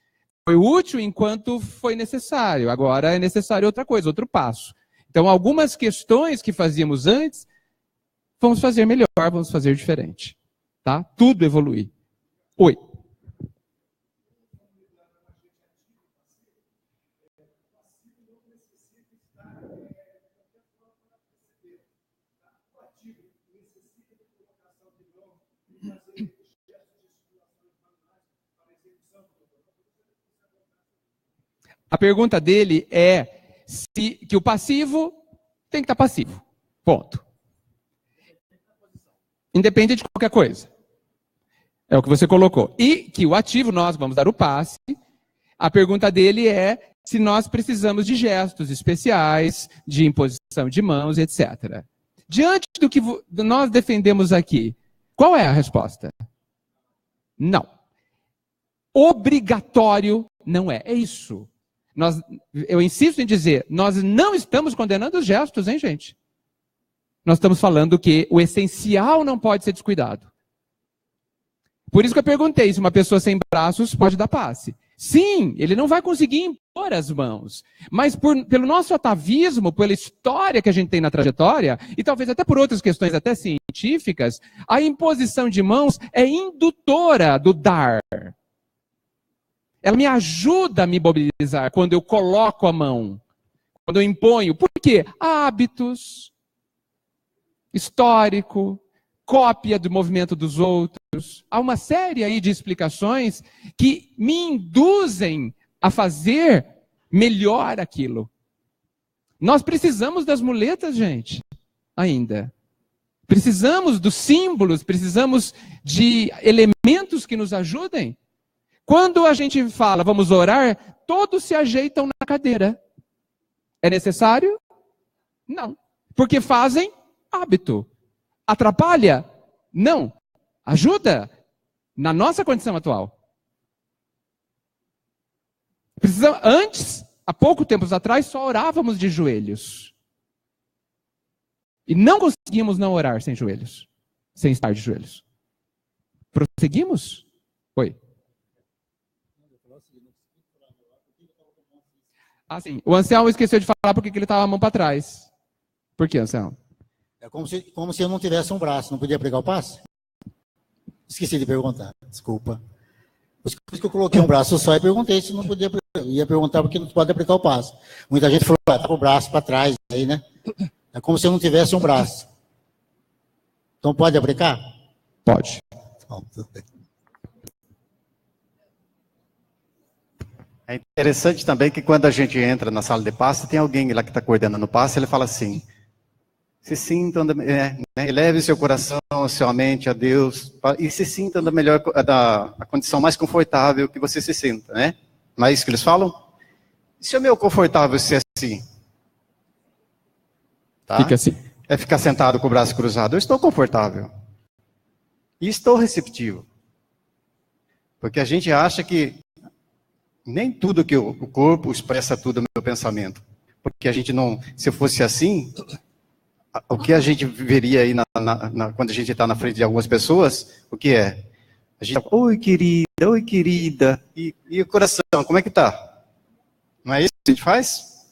Foi útil enquanto foi necessário. Agora é necessário outra coisa, outro passo. Então, algumas questões que fazíamos antes, vamos fazer melhor, vamos fazer diferente. Tá? Tudo evolui. Oi. A pergunta dele é que o passivo tem que estar passivo. Ponto. Independente de qualquer coisa. É o que você colocou. E que o ativo, nós vamos dar o passe. A pergunta dele é se nós precisamos de gestos especiais, de imposição de mãos, etc. Diante do que nós defendemos aqui, qual é a resposta? Não. Obrigatório não é. É isso. Eu insisto em dizer, nós não estamos condenando os gestos, hein, gente? Nós estamos falando que o essencial não pode ser descuidado. Por isso que eu perguntei se uma pessoa sem braços pode dar passe. Sim, ele não vai conseguir impor as mãos. Mas pelo nosso atavismo, pela história que a gente tem na trajetória, e talvez até por outras questões até científicas, a imposição de mãos é indutora do dar. Ela me ajuda a me mobilizar quando eu coloco a mão, quando eu imponho. Por quê? Hábitos, histórico, cópia do movimento dos outros. Há uma série aí de explicações que me induzem a fazer melhor aquilo. Nós precisamos das muletas, gente, ainda. Precisamos dos símbolos, precisamos de elementos que nos ajudem. Quando a gente fala, vamos orar, todos se ajeitam na cadeira. É necessário? Não. Porque fazem hábito. Atrapalha? Não. Ajuda na nossa condição atual. Antes, há pouco tempo atrás, só orávamos de joelhos. E não conseguimos não orar sem joelhos. Sem estar de joelhos. Prosseguimos? Oi. Ah, sim. O Anselmo esqueceu de falar porque ele estava a mão para trás. Por que, Anselmo? É como se eu não tivesse um braço, não podia pregar o passe? Esqueci de perguntar, desculpa. Por isso que eu coloquei um braço só e perguntei se não podia pregar. Eu ia perguntar porque não pode aplicar o passe. Muita gente falou, tá com o braço para trás aí, né? É como se eu não tivesse um braço. Então pode aplicar? Pode. Então, tudo bem. É interessante também que quando a gente entra na sala de passe, tem alguém lá que está coordenando o passe, ele fala assim, se sintam, eleve seu coração, sua mente a Deus, e se sintam da condição mais confortável que você se sinta, né? Não é isso que eles falam? E se o meu confortável ser assim? Tá? Fica assim. É ficar sentado com o braço cruzado. Eu estou confortável. E estou receptivo. Porque a gente acha que nem tudo que o corpo expressa tudo o meu pensamento. Porque a gente não, se fosse assim, o que a gente veria aí quando a gente está na frente de algumas pessoas, o que é? A gente fala, oi querida, e o coração, como é que tá? Não é isso que a gente faz?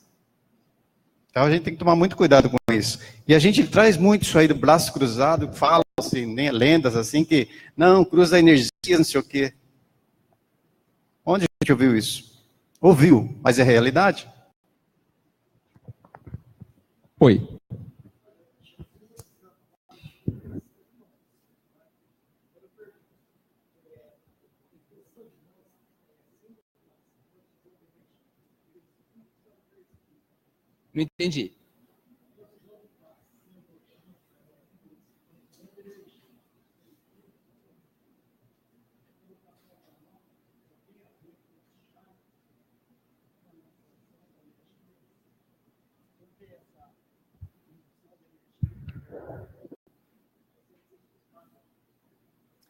Então a gente tem que tomar muito cuidado com isso. E a gente traz muito isso aí do braço cruzado, fala assim, né, lendas assim, que não, cruza a energia, não sei o quê. Onde a gente ouviu isso? Ouviu, mas é realidade? Oi. Não entendi.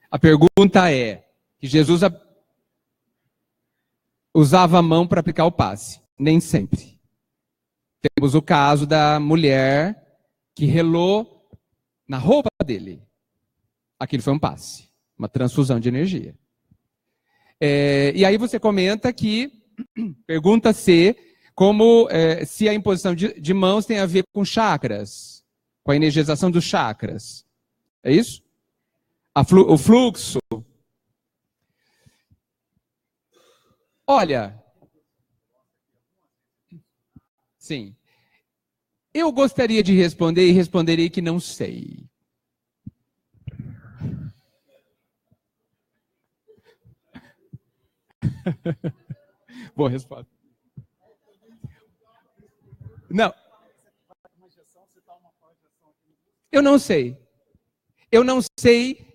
A pergunta é que Jesus usava a mão para aplicar o passe. Nem sempre. Temos o caso da mulher que relou na roupa dele. Aquilo foi um passe, uma transfusão de energia. E aí você comenta que, pergunta-se como se a imposição de mãos tem a ver com chakras, com a energização dos chakras. É isso? O fluxo. Olha, sim. Eu gostaria de responder e responderei que não sei. Boa resposta. Não. Eu não sei. Eu não sei,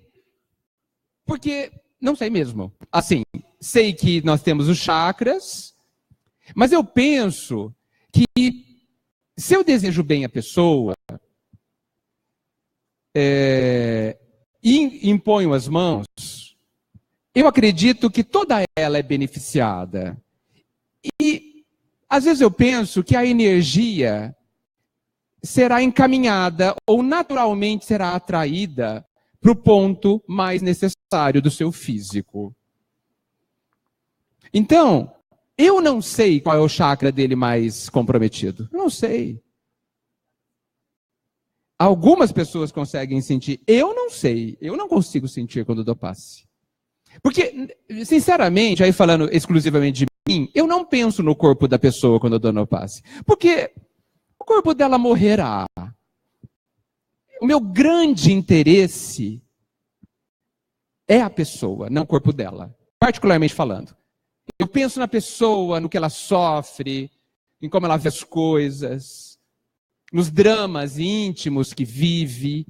porque não sei mesmo. Assim, sei que nós temos os chakras, mas eu penso que se eu desejo bem a pessoa e imponho as mãos, eu acredito que toda ela é beneficiada. E às vezes eu penso que a energia será encaminhada ou naturalmente será atraída para o ponto mais necessário do seu físico. Então, eu não sei qual é o chakra dele mais comprometido. Eu não sei. Algumas pessoas conseguem sentir. Eu não sei. Eu não consigo sentir quando dou passe. Porque, sinceramente, aí falando exclusivamente de mim, eu não penso no corpo da pessoa quando eu dou no passe. Porque o corpo dela morrerá. O meu grande interesse é a pessoa, não o corpo dela. Particularmente falando. Eu penso na pessoa, no que ela sofre, em como ela vê as coisas, nos dramas íntimos que vive.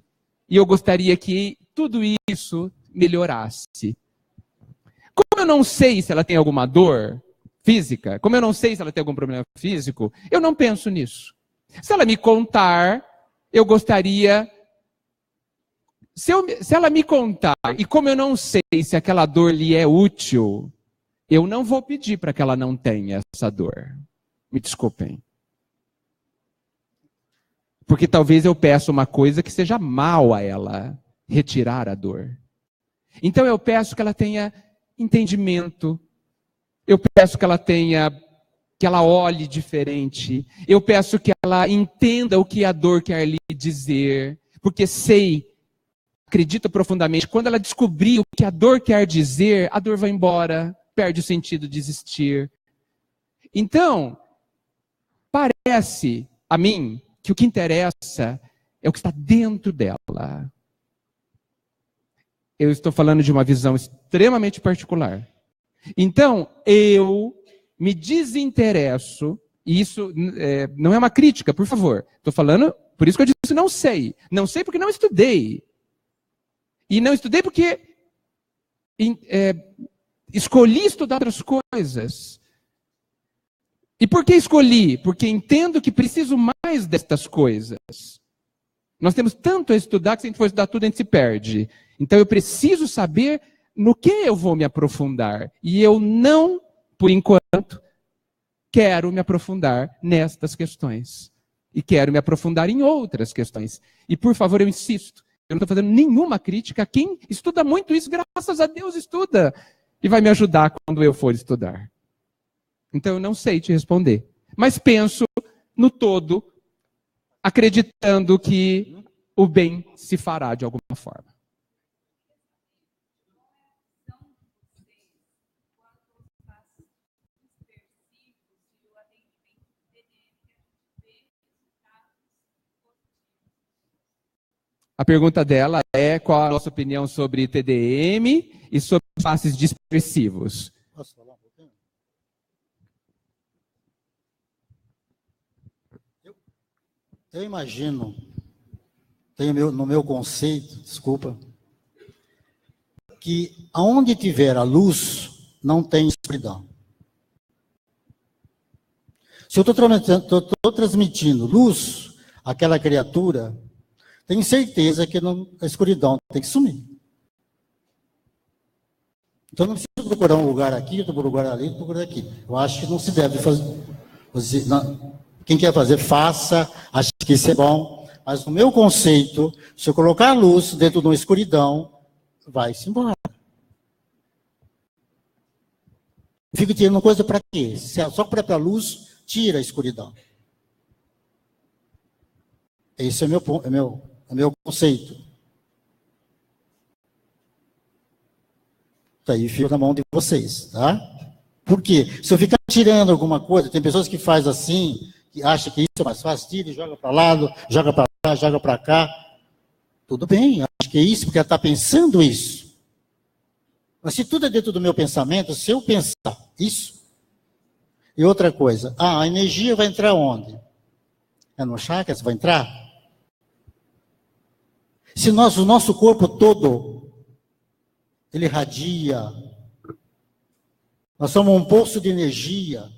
E eu gostaria que tudo isso melhorasse. Como eu não sei se ela tem alguma dor física, como eu não sei se ela tem algum problema físico, eu não penso nisso. Se ela me contar, eu gostaria... Se ela me contar, e como eu não sei se aquela dor lhe é útil, eu não vou pedir para que ela não tenha essa dor. Me desculpem. Porque talvez eu peça uma coisa que seja mal a ela, retirar a dor. Então eu peço que ela tenha entendimento. Eu peço que ela olhe diferente. Eu peço que ela entenda o que a dor quer lhe dizer. Porque acredito profundamente, quando ela descobrir o que a dor quer dizer, a dor vai embora, perde o sentido de existir. Então, parece a mim que o que interessa é o que está dentro dela. Eu estou falando de uma visão extremamente particular. Então, eu me desinteresso, e isso não é uma crítica, por favor. Estou falando, por isso que eu disse não sei. Não sei porque não estudei. E não estudei porque escolhi estudar outras coisas. E por que escolhi? Porque entendo que preciso mais destas coisas. Nós temos tanto a estudar que se a gente for estudar tudo, a gente se perde. Então eu preciso saber no que eu vou me aprofundar. E eu não, por enquanto, quero me aprofundar nestas questões. E quero me aprofundar em outras questões. E por favor, eu insisto, eu não estou fazendo nenhuma crítica a quem estuda muito isso, graças a Deus estuda. E vai me ajudar quando eu for estudar. Então eu não sei te responder. Mas penso no todo, acreditando que o bem se fará de alguma forma. A pergunta dela é qual a nossa opinião sobre TDM e sobre passes dispersivos. Posso falar um pouquinho? Eu imagino, no meu conceito, desculpa, que aonde tiver a luz, não tem escuridão. Se eu estou transmitindo luz àquela criatura, tenho certeza que a escuridão tem que sumir. Então não precisa procurar um lugar aqui, outro lugar ali, outro lugar aqui. Eu acho que não se deve fazer. Porque Quem quer fazer, faça, acha que isso é bom. Mas no meu conceito, se eu colocar a luz dentro de uma escuridão, vai-se embora. Fico tirando coisa para quê? Se é só para a luz, tira a escuridão. Esse é o meu conceito. Tá aí, fica na mão de vocês, tá? Por quê? Se eu ficar tirando alguma coisa, tem pessoas que fazem assim, que acham que isso é mais fácil, tira e joga para lá, joga para lá, joga para cá. Tudo bem, acho que é isso, porque ela está pensando isso. Mas se tudo é dentro do meu pensamento, se eu pensar isso, e outra coisa, a energia vai entrar onde? É no chakras, vai entrar? Se o nosso corpo todo, ele irradia, nós somos um poço de energia.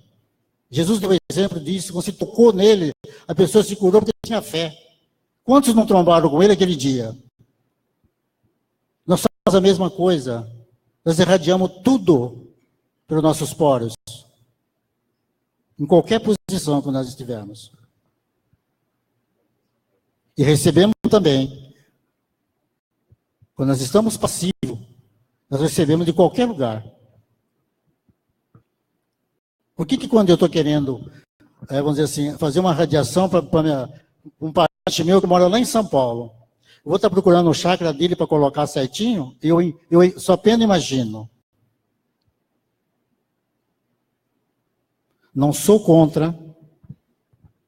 Jesus deu exemplo disso, quando se tocou nele, a pessoa se curou porque tinha fé. Quantos não trombaram com ele aquele dia? Nós somos a mesma coisa. Nós irradiamos tudo pelos nossos poros. Em qualquer posição que nós estivermos. E recebemos também. Quando nós estamos passivos, nós recebemos de qualquer lugar. Por que quando eu estou querendo, vamos dizer assim, fazer uma radiação para um parente meu que mora lá em São Paulo, eu vou estar procurando o chakra dele para colocar certinho, eu só apenas imagino. Não sou contra,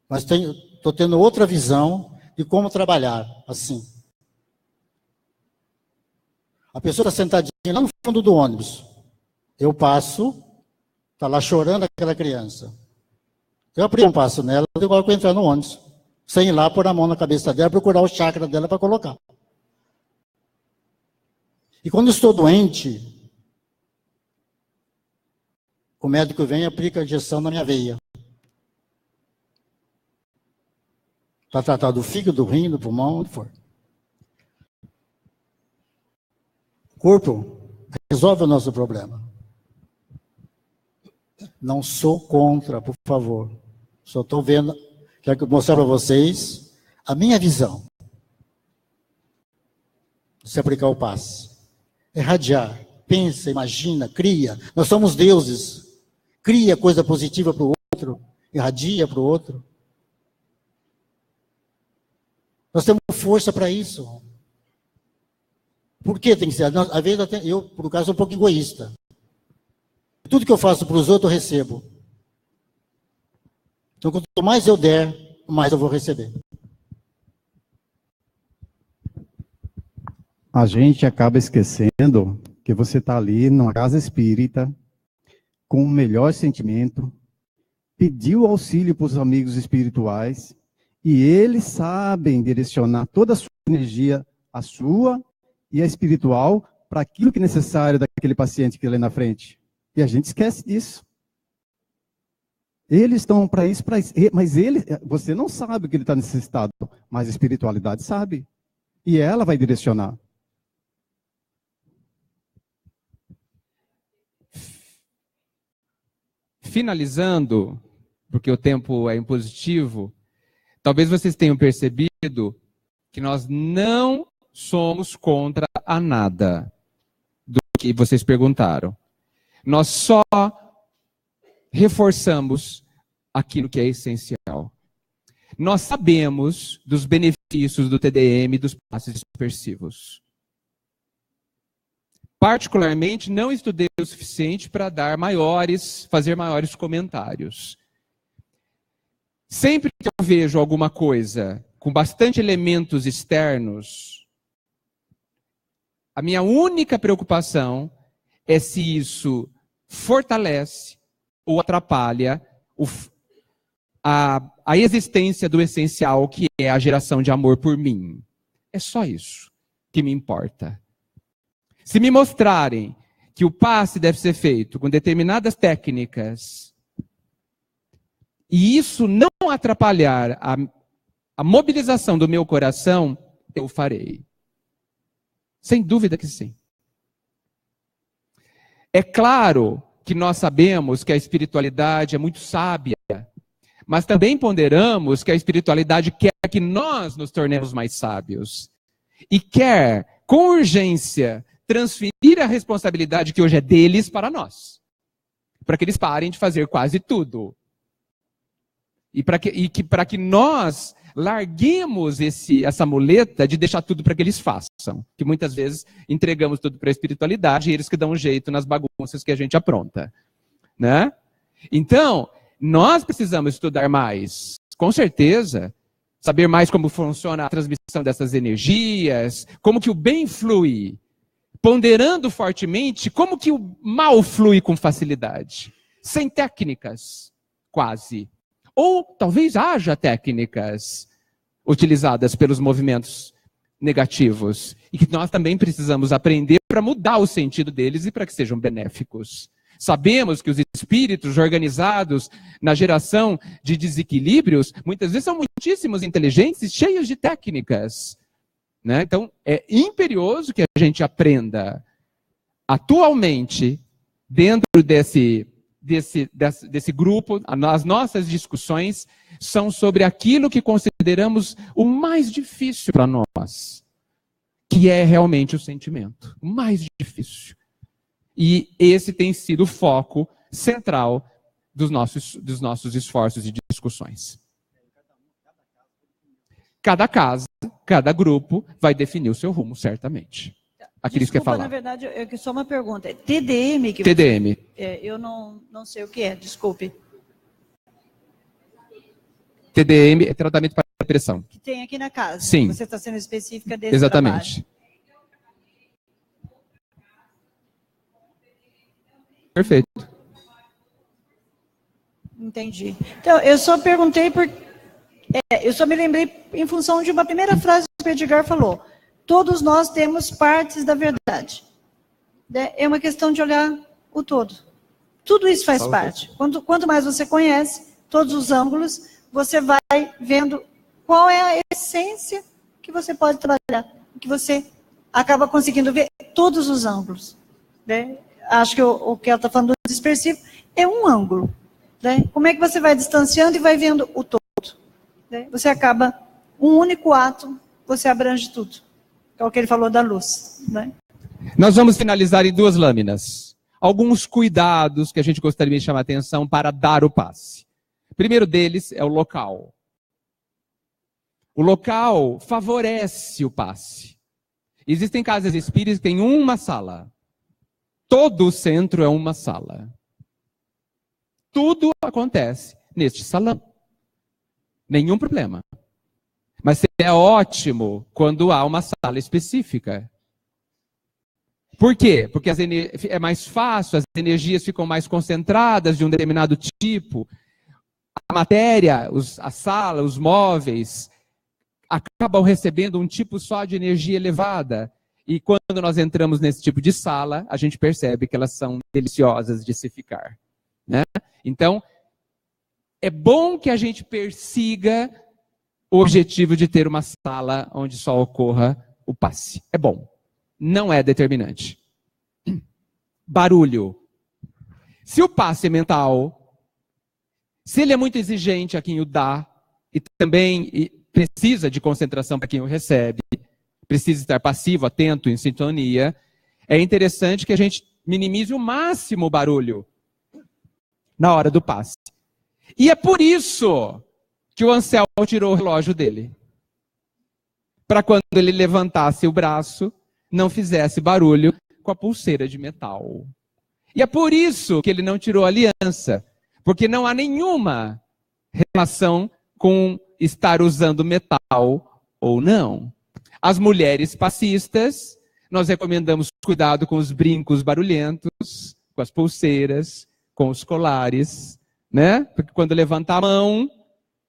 mas estou tendo outra visão de como trabalhar assim. A pessoa está sentadinha lá no fundo do ônibus. Eu passo, está lá chorando aquela criança. Eu aplico um passo nela, eu coloco entrar no ônibus. Sem ir lá, pôr a mão na cabeça dela, procurar o chakra dela para colocar. E quando estou doente, o médico vem e aplica a injeção na minha veia. Para tratar do fígado, do rim, do pulmão, onde for. O corpo resolve o nosso problema. Não sou contra, por favor. Só estou vendo, quero mostrar para vocês a minha visão. Se aplicar o passe. Irradiar. Pensa, imagina, cria. Nós somos deuses. Cria coisa positiva para o outro. Irradia para o outro. Nós temos força para isso. Por que tem que ser? Às vezes eu, por acaso, sou um pouco egoísta. Tudo que eu faço para os outros, eu recebo. Então, quanto mais eu der, mais eu vou receber. A gente acaba esquecendo que você está ali numa casa espírita, com o melhor sentimento, pediu auxílio para os amigos espirituais, e eles sabem direcionar toda a sua energia, a sua e a espiritual, para aquilo que é necessário daquele paciente que lê na frente. E a gente esquece disso. Eles estão para isso, mas você não sabe que ele está necessitado, mas a espiritualidade sabe. E ela vai direcionar. Finalizando, porque o tempo é impositivo, talvez vocês tenham percebido que nós não somos contra a nada do que vocês perguntaram. Nós só reforçamos aquilo que é essencial. Nós sabemos dos benefícios do TDM e dos passes dispersivos. Particularmente, não estudei o suficiente para fazer maiores comentários. Sempre que eu vejo alguma coisa com bastante elementos externos, a minha única preocupação é se isso fortalece ou atrapalha a existência do essencial, que é a geração de amor por mim. É só isso que me importa. Se me mostrarem que o passe deve ser feito com determinadas técnicas, e isso não atrapalhar a mobilização do meu coração, eu farei. Sem dúvida que sim. É claro que nós sabemos que a espiritualidade é muito sábia, Mas também ponderamos que a espiritualidade quer que nós nos tornemos mais sábios. E quer, com urgência, transferir a responsabilidade que hoje é deles para nós. Para que eles parem de fazer quase tudo. E para que nós larguemos essa muleta de deixar tudo para que eles façam. Que muitas vezes entregamos tudo para a espiritualidade e eles que dão um jeito nas bagunças que a gente apronta. Né? Então, nós precisamos estudar mais, com certeza, saber mais como funciona a transmissão dessas energias, como que o bem flui, ponderando fortemente como que o mal flui com facilidade, sem técnicas, quase. Ou talvez haja técnicas utilizadas pelos movimentos negativos e que nós também precisamos aprender para mudar o sentido deles e para que sejam benéficos. Sabemos que os espíritos organizados na geração de desequilíbrios, muitas vezes são muitíssimos inteligentes e cheios de técnicas. Né? Então, é imperioso que a gente aprenda atualmente, dentro desse grupo, as nossas discussões são sobre aquilo que consideramos o mais difícil para nós, que é realmente o sentimento, o mais difícil. E esse tem sido o foco central dos nossos esforços e discussões. Cada casa, cada grupo vai definir o seu rumo, certamente. Aqueles que quer falar. Na verdade, só uma pergunta. TDM? TDM. Eu não sei o que é, desculpe. TDM é tratamento para depressão. Que tem aqui na casa. Sim. Você está sendo específica desse Exatamente. trabalho. Perfeito. Entendi. Então, eu só perguntei eu só me lembrei em função de uma primeira frase que o Edgar falou. Todos nós temos partes da verdade. É uma questão de olhar o todo. Tudo isso faz parte. Quanto mais você conhece todos os ângulos, você vai vendo qual é a essência que você pode trabalhar, que você acaba conseguindo ver todos os ângulos. Né? Acho que o que ela está falando do dispersivo é um ângulo. Né? Como é que você vai distanciando e vai vendo o todo? Né? Você acaba, um único ato, você abrange tudo. É o que ele falou da luz. Né? Nós vamos finalizar em 2 lâminas. Alguns cuidados que a gente gostaria de chamar a atenção para dar o passe. O primeiro deles é o local. O local favorece o passe. Existem casas espíritas que têm uma sala. Todo o centro é uma sala. Tudo acontece neste salão. Nenhum problema. Mas é ótimo quando há uma sala específica. Por quê? Porque é mais fácil, as energias ficam mais concentradas de um determinado tipo. A matéria, a sala, os móveis, acabam recebendo um tipo só de energia elevada. E quando nós entramos nesse tipo de sala, a gente percebe que elas são deliciosas de se ficar. Né? Então, é bom que a gente persiga o objetivo de ter uma sala onde só ocorra o passe. É bom. Não é determinante. Barulho. Se o passe é mental, se ele é muito exigente a quem o dá, e também precisa de concentração para quem o recebe, precisa estar passivo, atento, em sintonia, é interessante que a gente minimize o máximo o barulho na hora do passe. E é por isso que o Anselmo tirou o relógio dele. Para quando ele levantasse o braço, não fizesse barulho com a pulseira de metal. E é por isso que ele não tirou a aliança, porque não há nenhuma relação com estar usando metal ou não. As mulheres passistas, nós recomendamos cuidado com os brincos barulhentos, com as pulseiras, com os colares, né? Porque quando levanta a mão,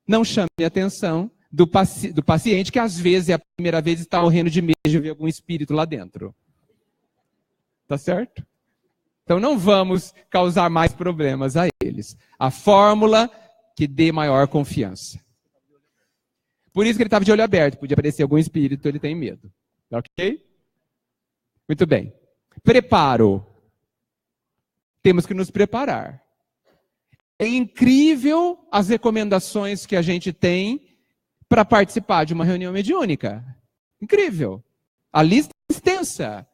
não chame a atenção do paciente, que às vezes é a primeira vez está morrendo de medo de ver algum espírito lá dentro. Tá certo? Então não vamos causar mais problemas a eles. A fórmula que dê maior confiança. Por isso que ele estava de olho aberto. Podia aparecer algum espírito, ele tem medo. Ok? Muito bem. Preparo. Temos que nos preparar. É incrível as recomendações que a gente tem para participar de uma reunião mediúnica. Incrível. A lista é extensa.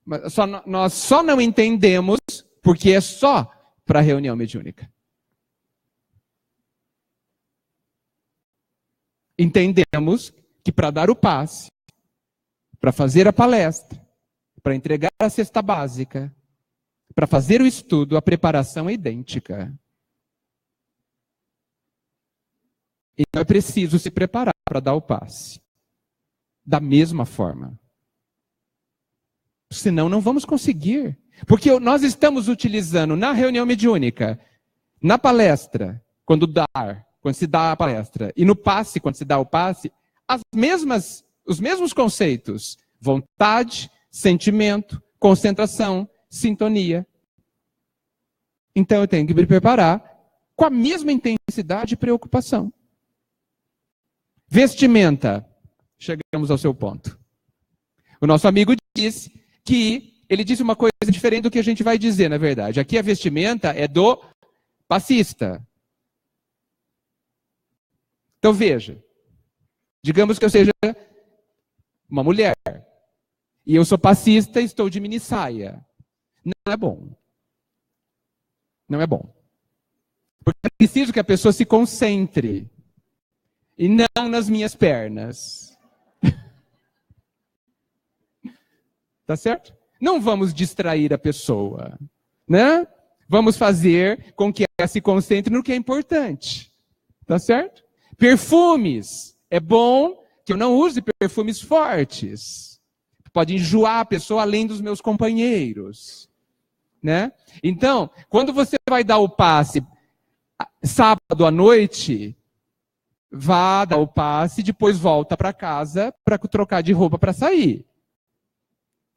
Mas nós só não entendemos porque é só para reunião mediúnica. Entendemos que para dar o passe, para fazer a palestra, para entregar a cesta básica, para fazer o estudo, a preparação é idêntica. Então é preciso se preparar para dar o passe. Da mesma forma. Senão não vamos conseguir. Porque nós estamos utilizando na reunião mediúnica, na palestra, quando se dá a palestra, e no passe, quando se dá o passe, os mesmos conceitos. Vontade, sentimento, concentração, sintonia. Então eu tenho que me preparar com a mesma intensidade e preocupação. Vestimenta. Chegamos ao seu ponto. O nosso amigo disse que ele disse uma coisa diferente do que a gente vai dizer, na verdade. Aqui a vestimenta é do passista. Então veja, digamos que eu seja uma mulher e eu sou passista e estou de minissaia. Não é bom. Não é bom. Porque é preciso que a pessoa se concentre e não nas minhas pernas. Tá certo? Não vamos distrair a pessoa, né? Vamos fazer com que ela se concentre no que é importante. Tá certo? Perfumes. É bom que eu não use perfumes fortes. Pode enjoar a pessoa além dos meus companheiros, né? Então, quando você vai dar o passe sábado à noite, vá dar o passe, depois volta para casa para trocar de roupa para sair.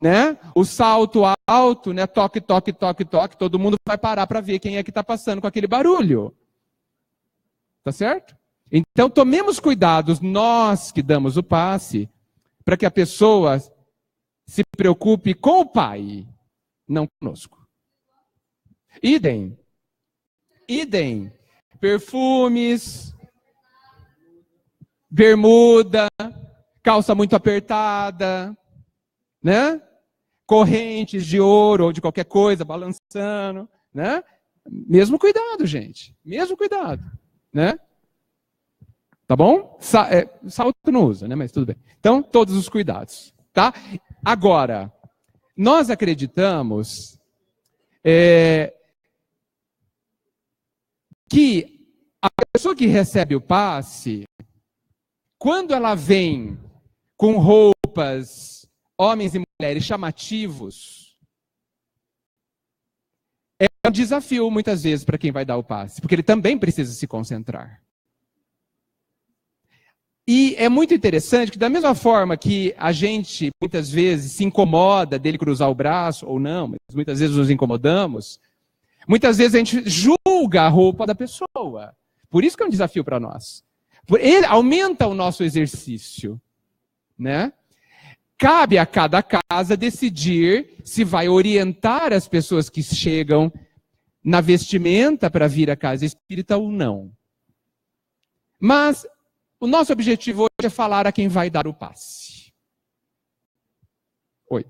Né? O salto alto, né? Toque, toque, toque, toque, todo mundo vai parar para ver quem é que está passando com aquele barulho. Tá certo? Então tomemos cuidados, nós que damos o passe, para que a pessoa se preocupe com o Pai, não conosco. Idem. Perfumes, bermuda, calça muito apertada, né? Correntes de ouro ou de qualquer coisa balançando, né? Mesmo cuidado, gente. Mesmo cuidado, né? Tá bom? Salto não usa, né? Mas tudo bem. Então, todos os cuidados, tá? Agora, nós acreditamos que a pessoa que recebe o passe, quando ela vem com roupas, homens e mulheres chamativos, é um desafio muitas vezes para quem vai dar o passe, porque ele também precisa se concentrar. E é muito interessante que da mesma forma que a gente muitas vezes se incomoda dele cruzar o braço, ou não, mas muitas vezes nos incomodamos, muitas vezes a gente julga a roupa da pessoa. Por isso que é um desafio para nós. Ele aumenta o nosso exercício, né? Cabe a cada casa decidir se vai orientar as pessoas que chegam na vestimenta para vir à casa espírita ou não. Mas o nosso objetivo hoje é falar a quem vai dar o passe. Oi.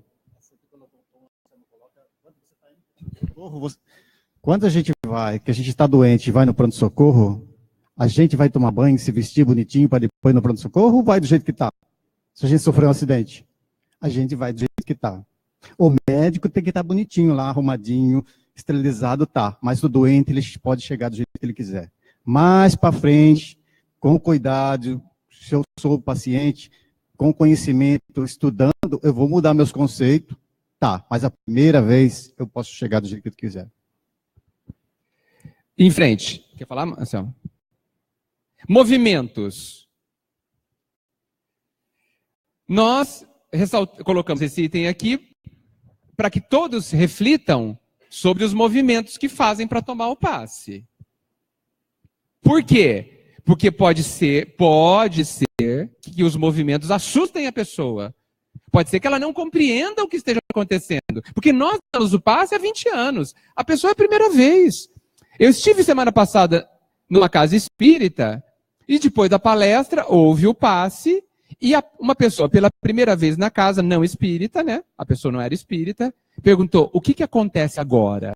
Quando a gente vai, que a gente está doente e vai no pronto-socorro, a gente vai tomar banho, se vestir bonitinho para depois ir no pronto-socorro ou vai do jeito que está? Se a gente sofreu um acidente, a gente vai do jeito que está. O médico tem que estar bonitinho lá, arrumadinho, esterilizado, tá. Mas o doente, ele pode chegar do jeito que ele quiser. Mais para frente, com cuidado, se eu sou o paciente, com conhecimento, estudando, eu vou mudar meus conceitos, tá. Mas a primeira vez, eu posso chegar do jeito que eu quiser. Em frente. Quer falar, Marcelo? Movimentos. Nós colocamos esse item aqui para que todos reflitam sobre os movimentos que fazem para tomar o passe. Por quê? Porque pode ser que os movimentos assustem a pessoa. Pode ser que ela não compreenda o que esteja acontecendo. Porque nós damos o passe há 20 anos. A pessoa é a primeira vez. Eu estive semana passada numa casa espírita e depois da palestra houve o passe e uma pessoa, pela primeira vez na casa, não espírita, né? A pessoa não era espírita, perguntou, o que acontece agora?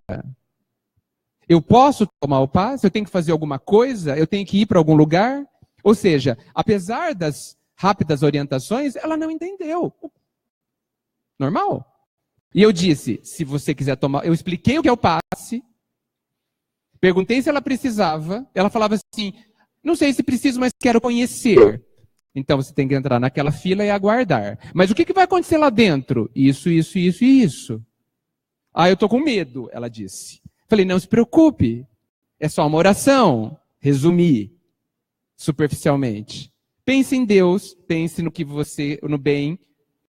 Eu posso tomar o passe? Eu tenho que fazer alguma coisa? Eu tenho que ir para algum lugar? Ou seja, apesar das rápidas orientações, ela não entendeu. Normal. E eu disse, se você quiser tomar... Eu expliquei o que é o passe, perguntei se ela precisava, ela falava assim, não sei se preciso, mas quero conhecer. Então você tem que entrar naquela fila e aguardar. Mas o que vai acontecer lá dentro? Isso, isso, isso e isso. Ah, eu estou com medo, ela disse. Falei, não se preocupe, é só uma oração. Resumi, superficialmente. Pense em Deus, pense no bem,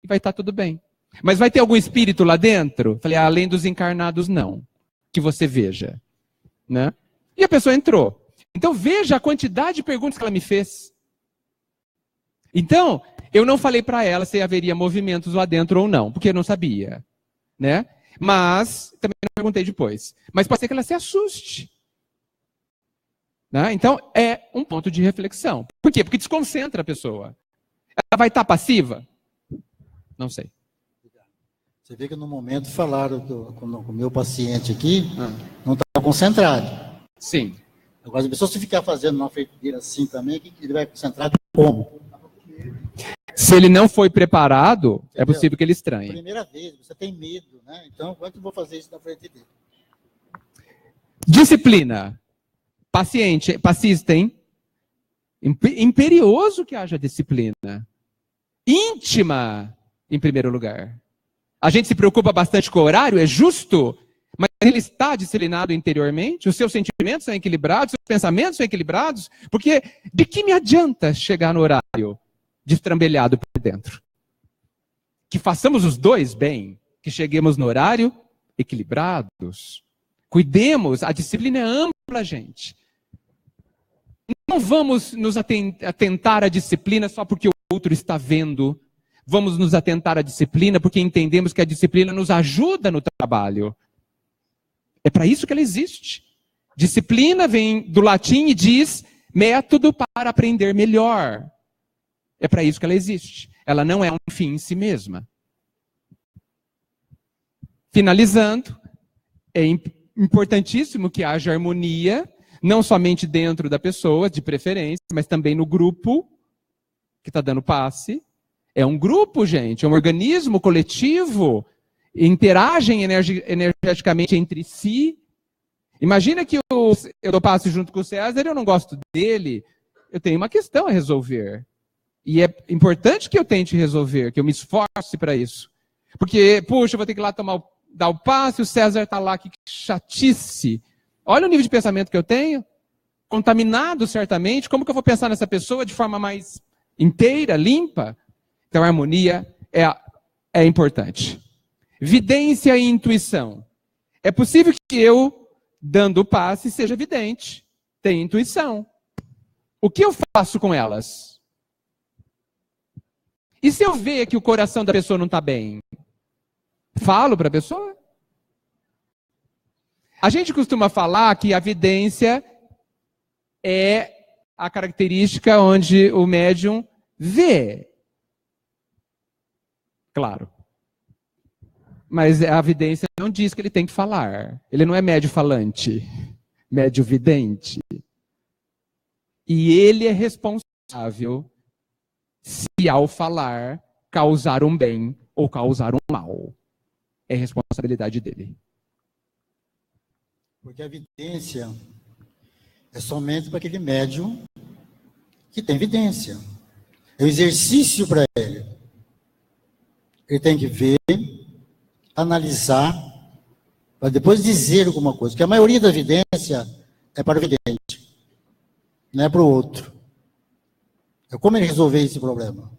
e vai estar tudo bem. Mas vai ter algum espírito lá dentro? Falei, além dos encarnados, não. Que você veja. Né? E a pessoa entrou. Então veja a quantidade de perguntas que ela me fez. Então, eu não falei para ela se haveria movimentos lá dentro ou não, porque eu não sabia. Né? Mas, também não perguntei depois. Mas pode ser que ela se assuste. Né? Então, é um ponto de reflexão. Por quê? Porque desconcentra a pessoa. Ela vai estar passiva? Não sei. Você vê que no momento falaram com o meu paciente aqui, não está concentrado. Sim. Agora, a pessoa se ficar fazendo uma feiticeira assim também, que ele vai concentrar como? Se ele não foi preparado, entendeu? É possível que ele estranhe. Primeira vez, você tem medo, né? Então, como é que eu vou fazer isso na frente dele? Disciplina. Persistem. Imperioso que haja disciplina. Íntima, em primeiro lugar. A gente se preocupa bastante com o horário, é justo, mas ele está disciplinado interiormente, os seus sentimentos são equilibrados, os seus pensamentos são equilibrados, porque de que me adianta chegar no horário destrambelhado por dentro? Que façamos os dois bem, que cheguemos no horário equilibrados. Cuidemos, a disciplina é ampla, gente. Não vamos nos atentar à disciplina só porque o outro está vendo. Vamos nos atentar à disciplina porque entendemos que a disciplina nos ajuda no trabalho. É para isso que ela existe. Disciplina vem do latim e diz método para aprender melhor. É para isso que ela existe. Ela não é um fim em si mesma. Finalizando, é importantíssimo que haja harmonia, não somente dentro da pessoa, de preferência, mas também no grupo que está dando passe. É um grupo, gente, é um organismo coletivo, interagem energeticamente entre si. Imagina que eu dou passe junto com o César, eu não gosto dele, eu tenho uma questão a resolver. E é importante que eu tente resolver, que eu me esforce para isso. Porque, puxa, eu vou ter que ir lá dar o passe, o César está lá, que chatice. Olha o nível de pensamento que eu tenho, contaminado certamente, como que eu vou pensar nessa pessoa de forma mais inteira, limpa? Então, a harmonia é importante. Vidência e intuição. É possível que eu, dando o passe, seja vidente, tenha intuição. O que eu faço com elas? E se eu ver que o coração da pessoa não está bem? Falo para a pessoa? A gente costuma falar que a vidência é a característica onde o médium vê. Claro. Mas a vidência não diz que ele tem que falar. Ele não é médio falante, médio vidente. E ele é responsável se ao falar causar um bem ou causar um mal. É responsabilidade dele. Porque a vidência é somente para aquele médium que tem vidência. É um exercício para ele. Ele tem que ver, analisar, para depois dizer alguma coisa. Porque a maioria da vidência é para o vidente, não é para o outro. É como ele resolver esse problema.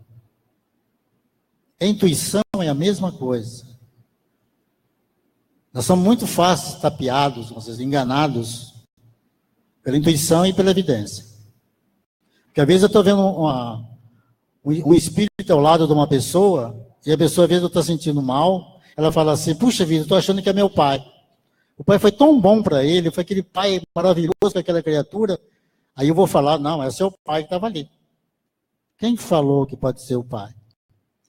A intuição é a mesma coisa. Nós somos muito fáceis, tapeados, enganados pela intuição e pela evidência. Porque às vezes eu estou vendo um espírito ao lado de uma pessoa, e a pessoa às vezes está sentindo mal, ela fala assim, puxa vida, estou achando que é meu pai. O pai foi tão bom para ele, foi aquele pai maravilhoso com aquela criatura. Aí eu vou falar, não, é seu pai que estava ali. Quem falou que pode ser o pai?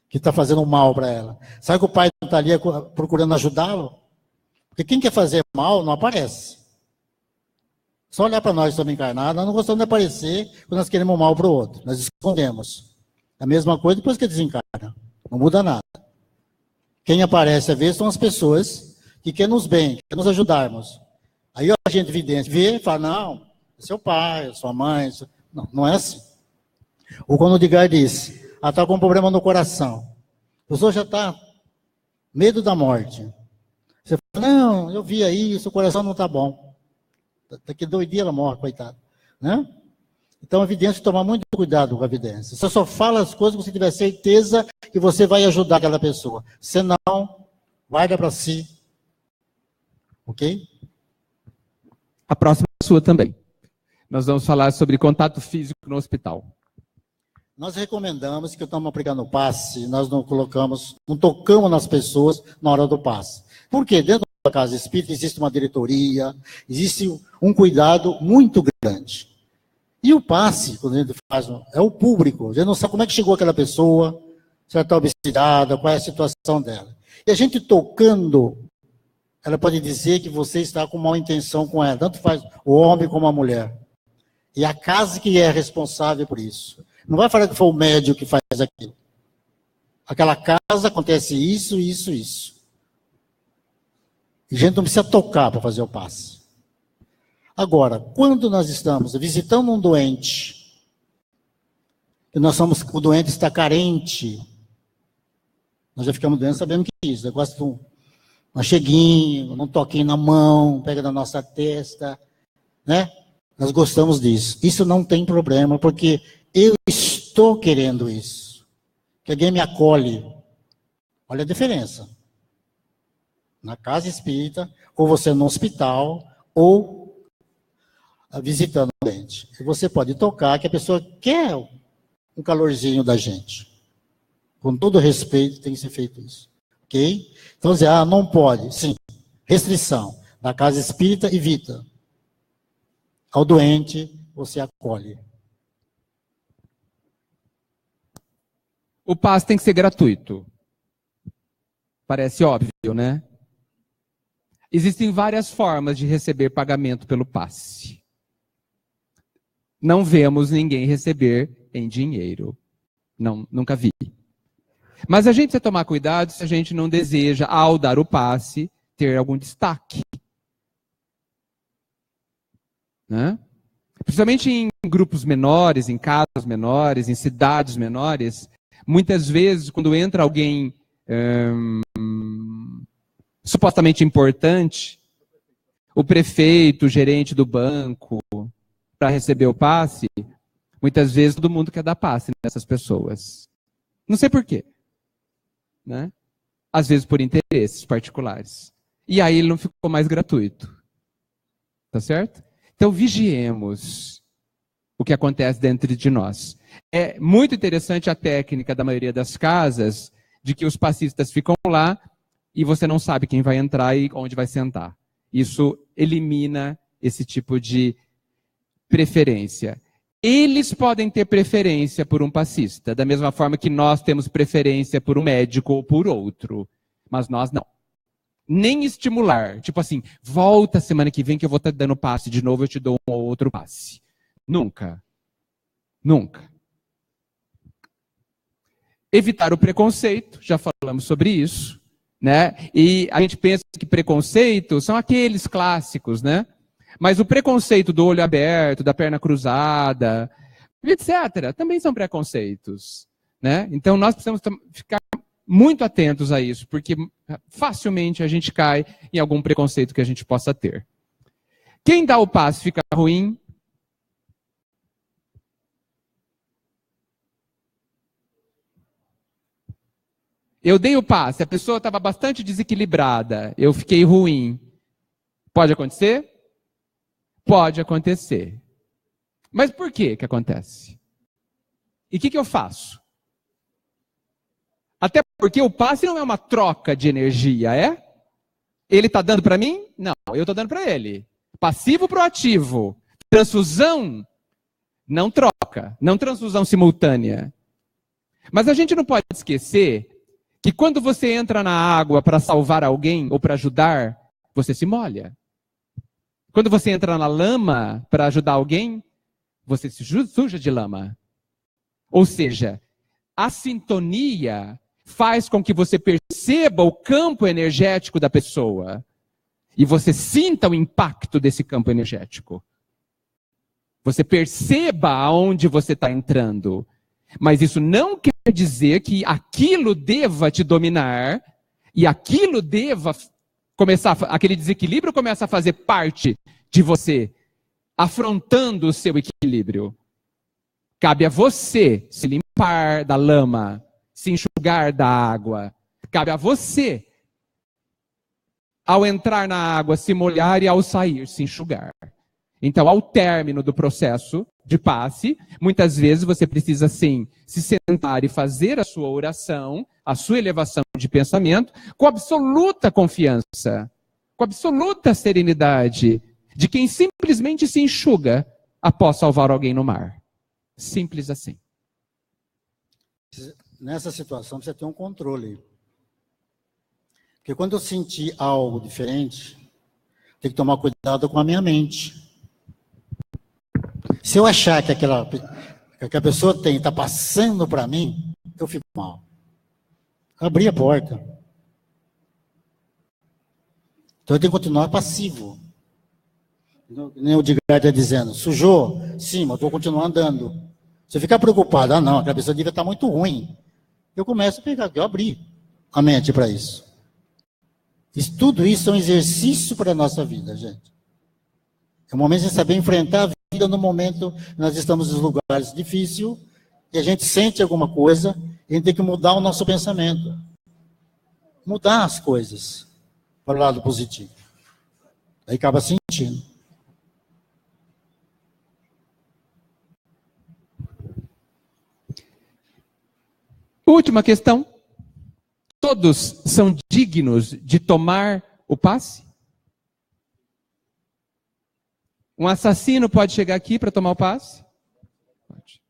Que está fazendo mal para ela? Sabe que o pai não está ali procurando ajudá-lo? Porque quem quer fazer mal não aparece. Só olhar para nós que estamos encarnados, nós não gostamos de aparecer quando nós queremos mal para o outro. Nós escondemos. A mesma coisa depois que desencarna. Não muda nada. Quem aparece a ver são as pessoas que querem nos bem, que querem nos ajudarmos. Aí a gente vidente vê e fala, não, é seu pai, é sua mãe. Não, não é assim. Ou quando o Edgar diz, está com um problema no coração. A pessoa já está medo da morte. Você fala, não, eu vi aí, seu coração não está bom. Daqui 2 dias ela morre, coitada. Né? Então a vidência tem que tomar muito cuidado com a vidência. Você só fala as coisas que você tiver certeza que você vai ajudar aquela pessoa. Senão, guarda para si. Ok? A próxima é sua também. Nós vamos falar sobre contato físico no hospital. Nós recomendamos que estamos aplicando o passe, nós não tocamos nas pessoas na hora do passe. Por quê? Dentro da casa espírita existe uma diretoria, existe um cuidado muito grande. E o passe, quando a gente faz, é o público. A gente não sabe como é que chegou aquela pessoa, se ela está obstinada, qual é a situação dela. E a gente tocando, ela pode dizer que você está com má intenção com ela, tanto faz o homem como a mulher. E a casa que é responsável por isso. Não vai falar que foi o médium que faz aquilo. Aquela casa acontece isso, isso, isso. E a gente não precisa tocar para fazer o passe. Agora, quando nós estamos visitando um doente, e o doente está carente, nós já ficamos doentes sabendo que é isso. Eu gosto de uma cheguinha, um toquinho na mão, pega na nossa testa, né? Nós gostamos disso. Isso não tem problema, porque eu estou querendo isso. Que alguém me acolhe. Olha a diferença. Na casa espírita, ou você no hospital, ou visitando o doente. E você pode tocar, que a pessoa quer um calorzinho da gente. Com todo respeito, tem que ser feito isso. Ok? Então, dizer, não pode. Sim. Restrição. Na casa espírita, evita. Ao doente, você acolhe. O passe tem que ser gratuito. Parece óbvio, né? Existem várias formas de receber pagamento pelo passe. Não vemos ninguém receber em dinheiro. Não, nunca vi. Mas a gente precisa tomar cuidado se a gente não deseja, ao dar o passe, ter algum destaque. Né? Principalmente em grupos menores, em casas menores, em cidades menores, muitas vezes, quando entra alguém supostamente importante, o prefeito, o gerente do banco, para receber o passe, muitas vezes todo mundo quer dar passe nessas pessoas. Não sei por quê. Né? Às vezes por interesses particulares. E aí ele não ficou mais gratuito. Tá certo? Então vigiemos o que acontece dentro de nós. É muito interessante a técnica da maioria das casas, de que os passistas ficam lá e você não sabe quem vai entrar e onde vai sentar. Isso elimina esse tipo de preferência. Eles podem ter preferência por um passista, da mesma forma que nós temos preferência por um médico ou por outro. Mas nós não. Nem estimular. Tipo assim, volta semana que vem que eu vou estar dando passe de novo, eu te dou um ou outro passe. Nunca. Nunca. Evitar o preconceito, já falamos sobre isso. Né? E a gente pensa que preconceito são aqueles clássicos, né? Mas o preconceito do olho aberto, da perna cruzada, etc., também são preconceitos. Né? Então nós precisamos ficar muito atentos a isso, porque facilmente a gente cai em algum preconceito que a gente possa ter. Quem dá o passe fica ruim. Eu dei o passe, a pessoa estava bastante desequilibrada, eu fiquei ruim. Pode acontecer? Pode acontecer. Mas por que que acontece? E o que eu faço? Até porque o passe não é uma troca de energia, é? Ele está dando para mim? Não, eu estou dando para ele. Passivo proativo. Transfusão, não troca. Não transfusão simultânea. Mas a gente não pode esquecer que quando você entra na água para salvar alguém ou para ajudar, você se molha. Quando você entra na lama para ajudar alguém, você se suja de lama. Ou seja, a sintonia faz com que você perceba o campo energético da pessoa e você sinta o impacto desse campo energético. Você perceba aonde você está entrando. Mas isso não quer dizer que aquilo deva te dominar e aquilo deva começar, aquele desequilíbrio começa a fazer parte de você, afrontando o seu equilíbrio. Cabe a você se limpar da lama, se enxugar da água. Cabe a você, ao entrar na água, se molhar e ao sair, se enxugar. Então, ao término do processo de passe, muitas vezes você precisa, sim, se sentar e fazer a sua oração, a sua elevação de pensamento, com absoluta confiança, com absoluta serenidade, de quem simplesmente se enxuga após salvar alguém no mar. Simples assim. Nessa situação, você tem um controle. Porque quando eu sentir algo diferente, tem que tomar cuidado com a minha mente. Se eu achar que a pessoa está passando para mim, eu fico mal. Abri a porta. Então eu tenho que continuar passivo. Nem o Edgar está dizendo, sujou? Sim, mas eu vou continuar andando. Se eu ficar preocupado, não, aquela pessoa devia estar muito ruim. Eu começo a pegar, eu abri a mente para isso. Tudo isso é um exercício para a nossa vida, gente. É o momento de saber enfrentar a vida no momento que nós estamos em lugares difíceis e a gente sente alguma coisa, a gente tem que mudar o nosso pensamento. Mudar as coisas para o lado positivo. Aí acaba sentindo. Última questão. Todos são dignos de tomar o passe? Um assassino pode chegar aqui para tomar o passe? Pode.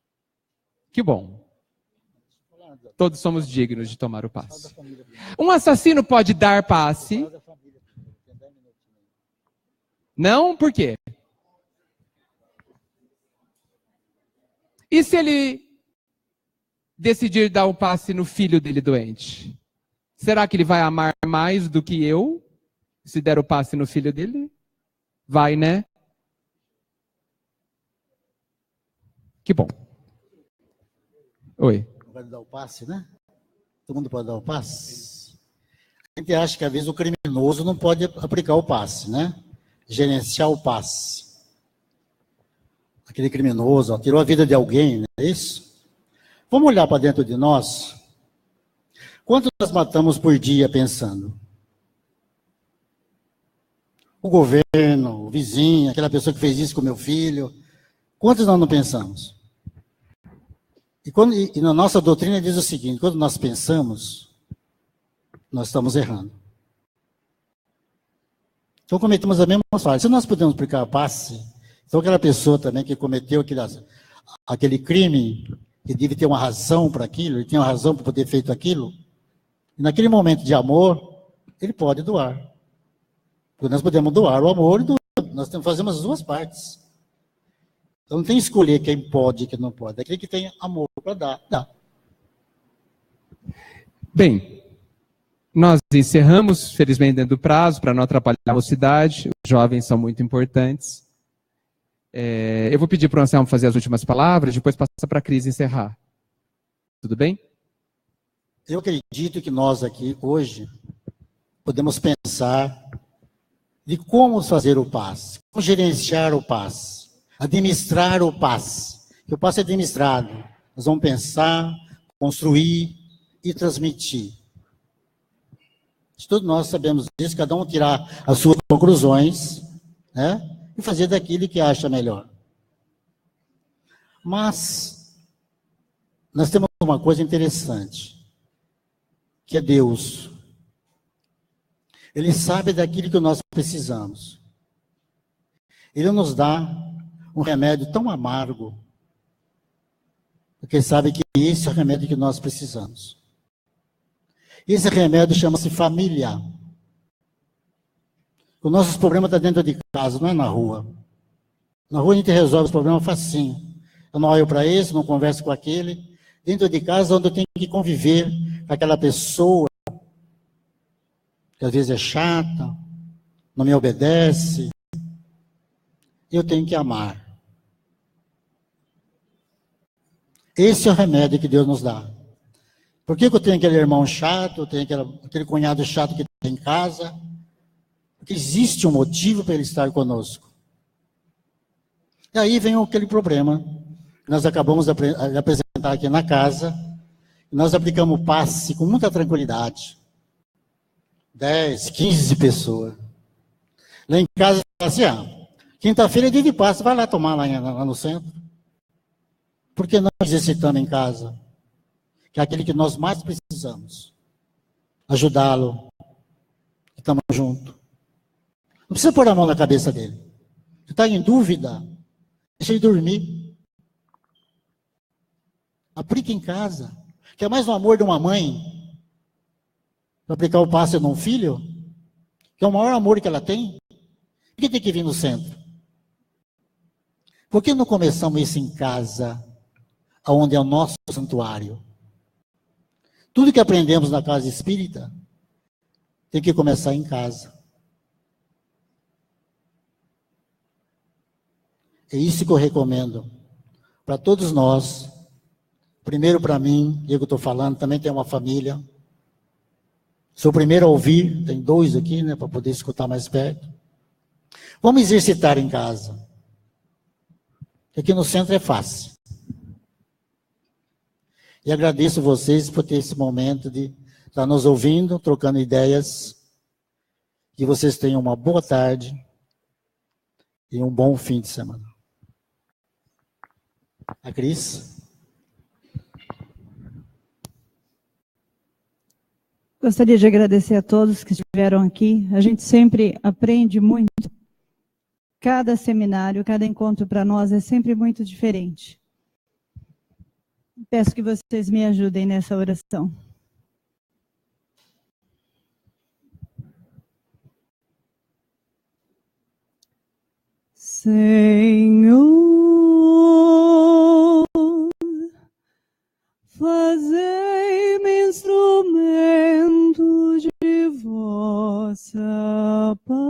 Que bom. Todos somos dignos de tomar o passe. Um assassino pode dar passe? Não? Por quê? E se ele decidir dar o passe no filho dele doente? Será que ele vai amar mais do que eu, se der o passe no filho dele? Vai, né? Que bom. Oi. Pode dar o passe, né? Todo mundo pode dar o passe? A gente acha que às vezes o criminoso não pode aplicar o passe, né? Gerenciar o passe. Aquele criminoso, ó, tirou a vida de alguém, não é isso? Vamos olhar para dentro de nós. Quantos nós matamos por dia pensando? O governo, o vizinho, aquela pessoa que fez isso com o meu filho. Quantos nós não pensamos? E na nossa doutrina diz o seguinte, quando nós pensamos, nós estamos errando. Então cometemos a mesma falha. Se nós podemos aplicar a passe, então aquela pessoa também que cometeu aquele crime, que deve ter uma razão para aquilo, ele tem uma razão para poder ter feito aquilo, e naquele momento de amor, ele pode doar. Porque nós podemos doar o amor e doar. Nós fazemos as duas partes. Então não tem que escolher quem pode e quem não pode. É aquele que tem amor para dar, dá. Bem, nós encerramos, felizmente, dentro do prazo, para não atrapalhar a mocidade. Os jovens são muito importantes. Eu vou pedir para o Anselmo fazer as últimas palavras, depois passar para a Cris encerrar. Tudo bem? Eu acredito que nós aqui, hoje, podemos pensar de como fazer o passe, como gerenciar o passe, administrar o passe. Que o passe é administrado. Nós vamos pensar, construir e transmitir. Todos nós sabemos disso, cada um tirar as suas conclusões, né? E fazer daquilo que acha melhor. Mas nós temos uma coisa interessante, que é Deus. Ele sabe daquilo que nós precisamos. Ele nos dá um remédio tão amargo, porque ele sabe que esse é o remédio que nós precisamos. Esse remédio chama-se família. O nosso problema está dentro de casa, não é na rua. Na rua a gente resolve os problemas facinho. Eu não olho para esse, não converso com aquele. Dentro de casa, onde eu tenho que conviver com aquela pessoa, que às vezes é chata, não me obedece, eu tenho que amar. Esse é o remédio que Deus nos dá. Por que eu tenho aquele irmão chato, eu tenho aquele cunhado chato que tem em casa? Porque existe um motivo para ele estar conosco. E aí vem aquele problema que nós acabamos de apresentar aqui na casa. Nós aplicamos o passe com muita tranquilidade. 10, 15 pessoas. Lá em casa, assim, quinta-feira é dia de passe, vai lá tomar lá no centro. Por que não exercitando em casa? Que é aquele que nós mais precisamos. Ajudá-lo. Estamos juntos. Não precisa pôr a mão na cabeça dele. Você está em dúvida? Deixa ele dormir. Aplique em casa. Quer mais o amor de uma mãe? Para aplicar o passe num filho? Que é o maior amor que ela tem? Por que tem que vir no centro? Por que não começamos isso em casa, onde é o nosso santuário? Tudo que aprendemos na casa espírita tem que começar em casa. É isso que eu recomendo para todos nós. Primeiro para mim, eu que estou falando, também tenho uma família. Sou o primeiro a ouvir, tem 2 aqui, né, para poder escutar mais perto. Vamos exercitar em casa. Aqui no centro é fácil. E agradeço vocês por ter esse momento de estar nos ouvindo, trocando ideias. Que vocês tenham uma boa tarde e um bom fim de semana. A Cris? Gostaria de agradecer a todos que estiveram aqui. A gente sempre aprende muito. Cada seminário, cada encontro para nós é sempre muito diferente. Peço que vocês me ajudem nessa oração. Senhor, fazei-me instrumento de vossa paz.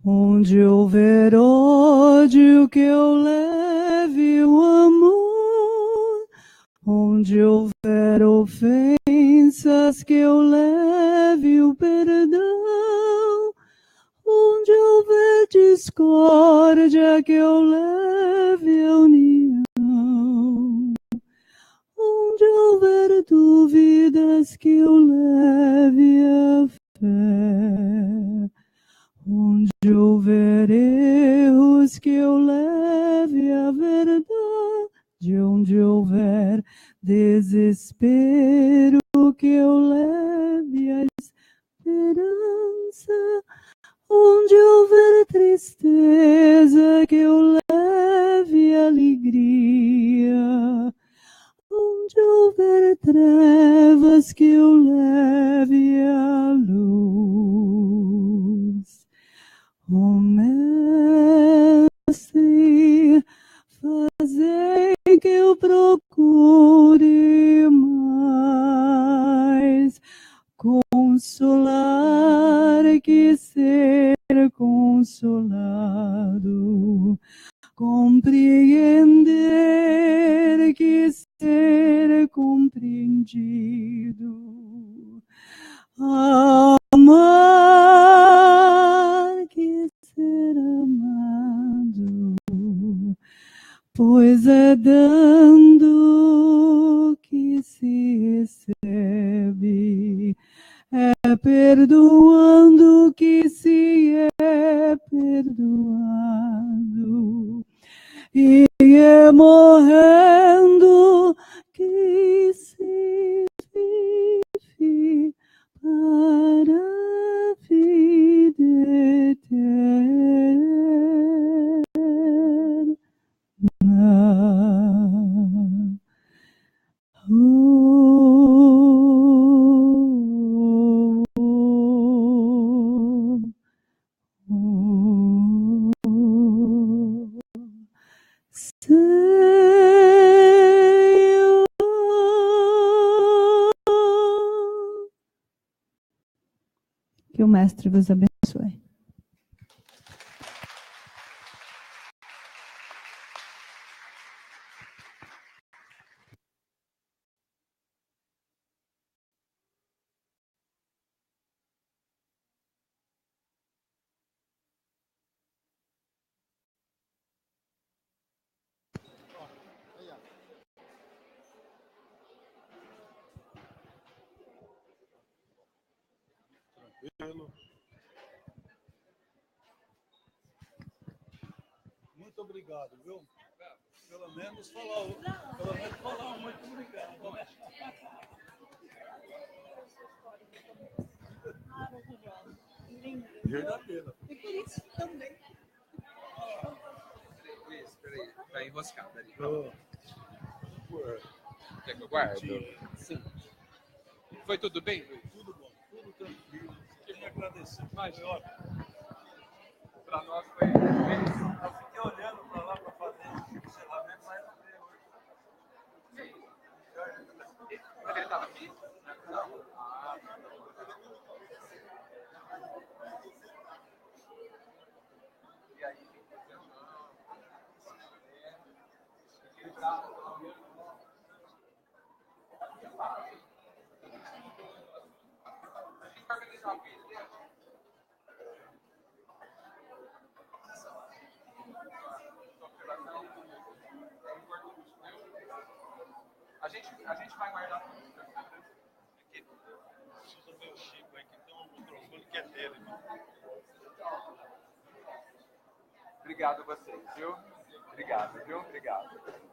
Onde houver ódio, que eu leve o amor. Onde houver ofensas, que eu leve o perdão. Onde houver discórdia, que eu leve a união. Onde houver dúvidas, que eu leve a fé. Onde houver erros, que eu leve a verdade. Onde houver desespero, que eu leve a esperança. Onde houver tristeza, que eu leve alegria. Onde houver trevas, que eu leve a luz. Ó Mestre, fazei que eu procure mais consolar que ser consolado, compreender que ser compreendido, amar que ser amado, pois é dando que se recebe, é perdoando que se é perdoado, e é morrendo que se vive. Senhor. Que o Mestre vos abençoe. Muito obrigado, viu? Pelo menos falar muito obrigado. Verdadeira. E por isso também. Luiz, peraí, tá enroscado ali. Quer que eu guarde? Sim. Foi tudo bem, Luiz? Tudo bom, tudo tranquilo. Queria agradecer. Mas, ó, para nós foi feliz. eu fiquei olhando para lá para fazer o encerramento, mas não veio hoje. Mas ele estava aqui? Não. E aí? A gente vai guardar tudo. Precisa ver o Chico aí, que tem um microfone que é dele. Obrigado a vocês, viu? Obrigado, viu? Obrigado.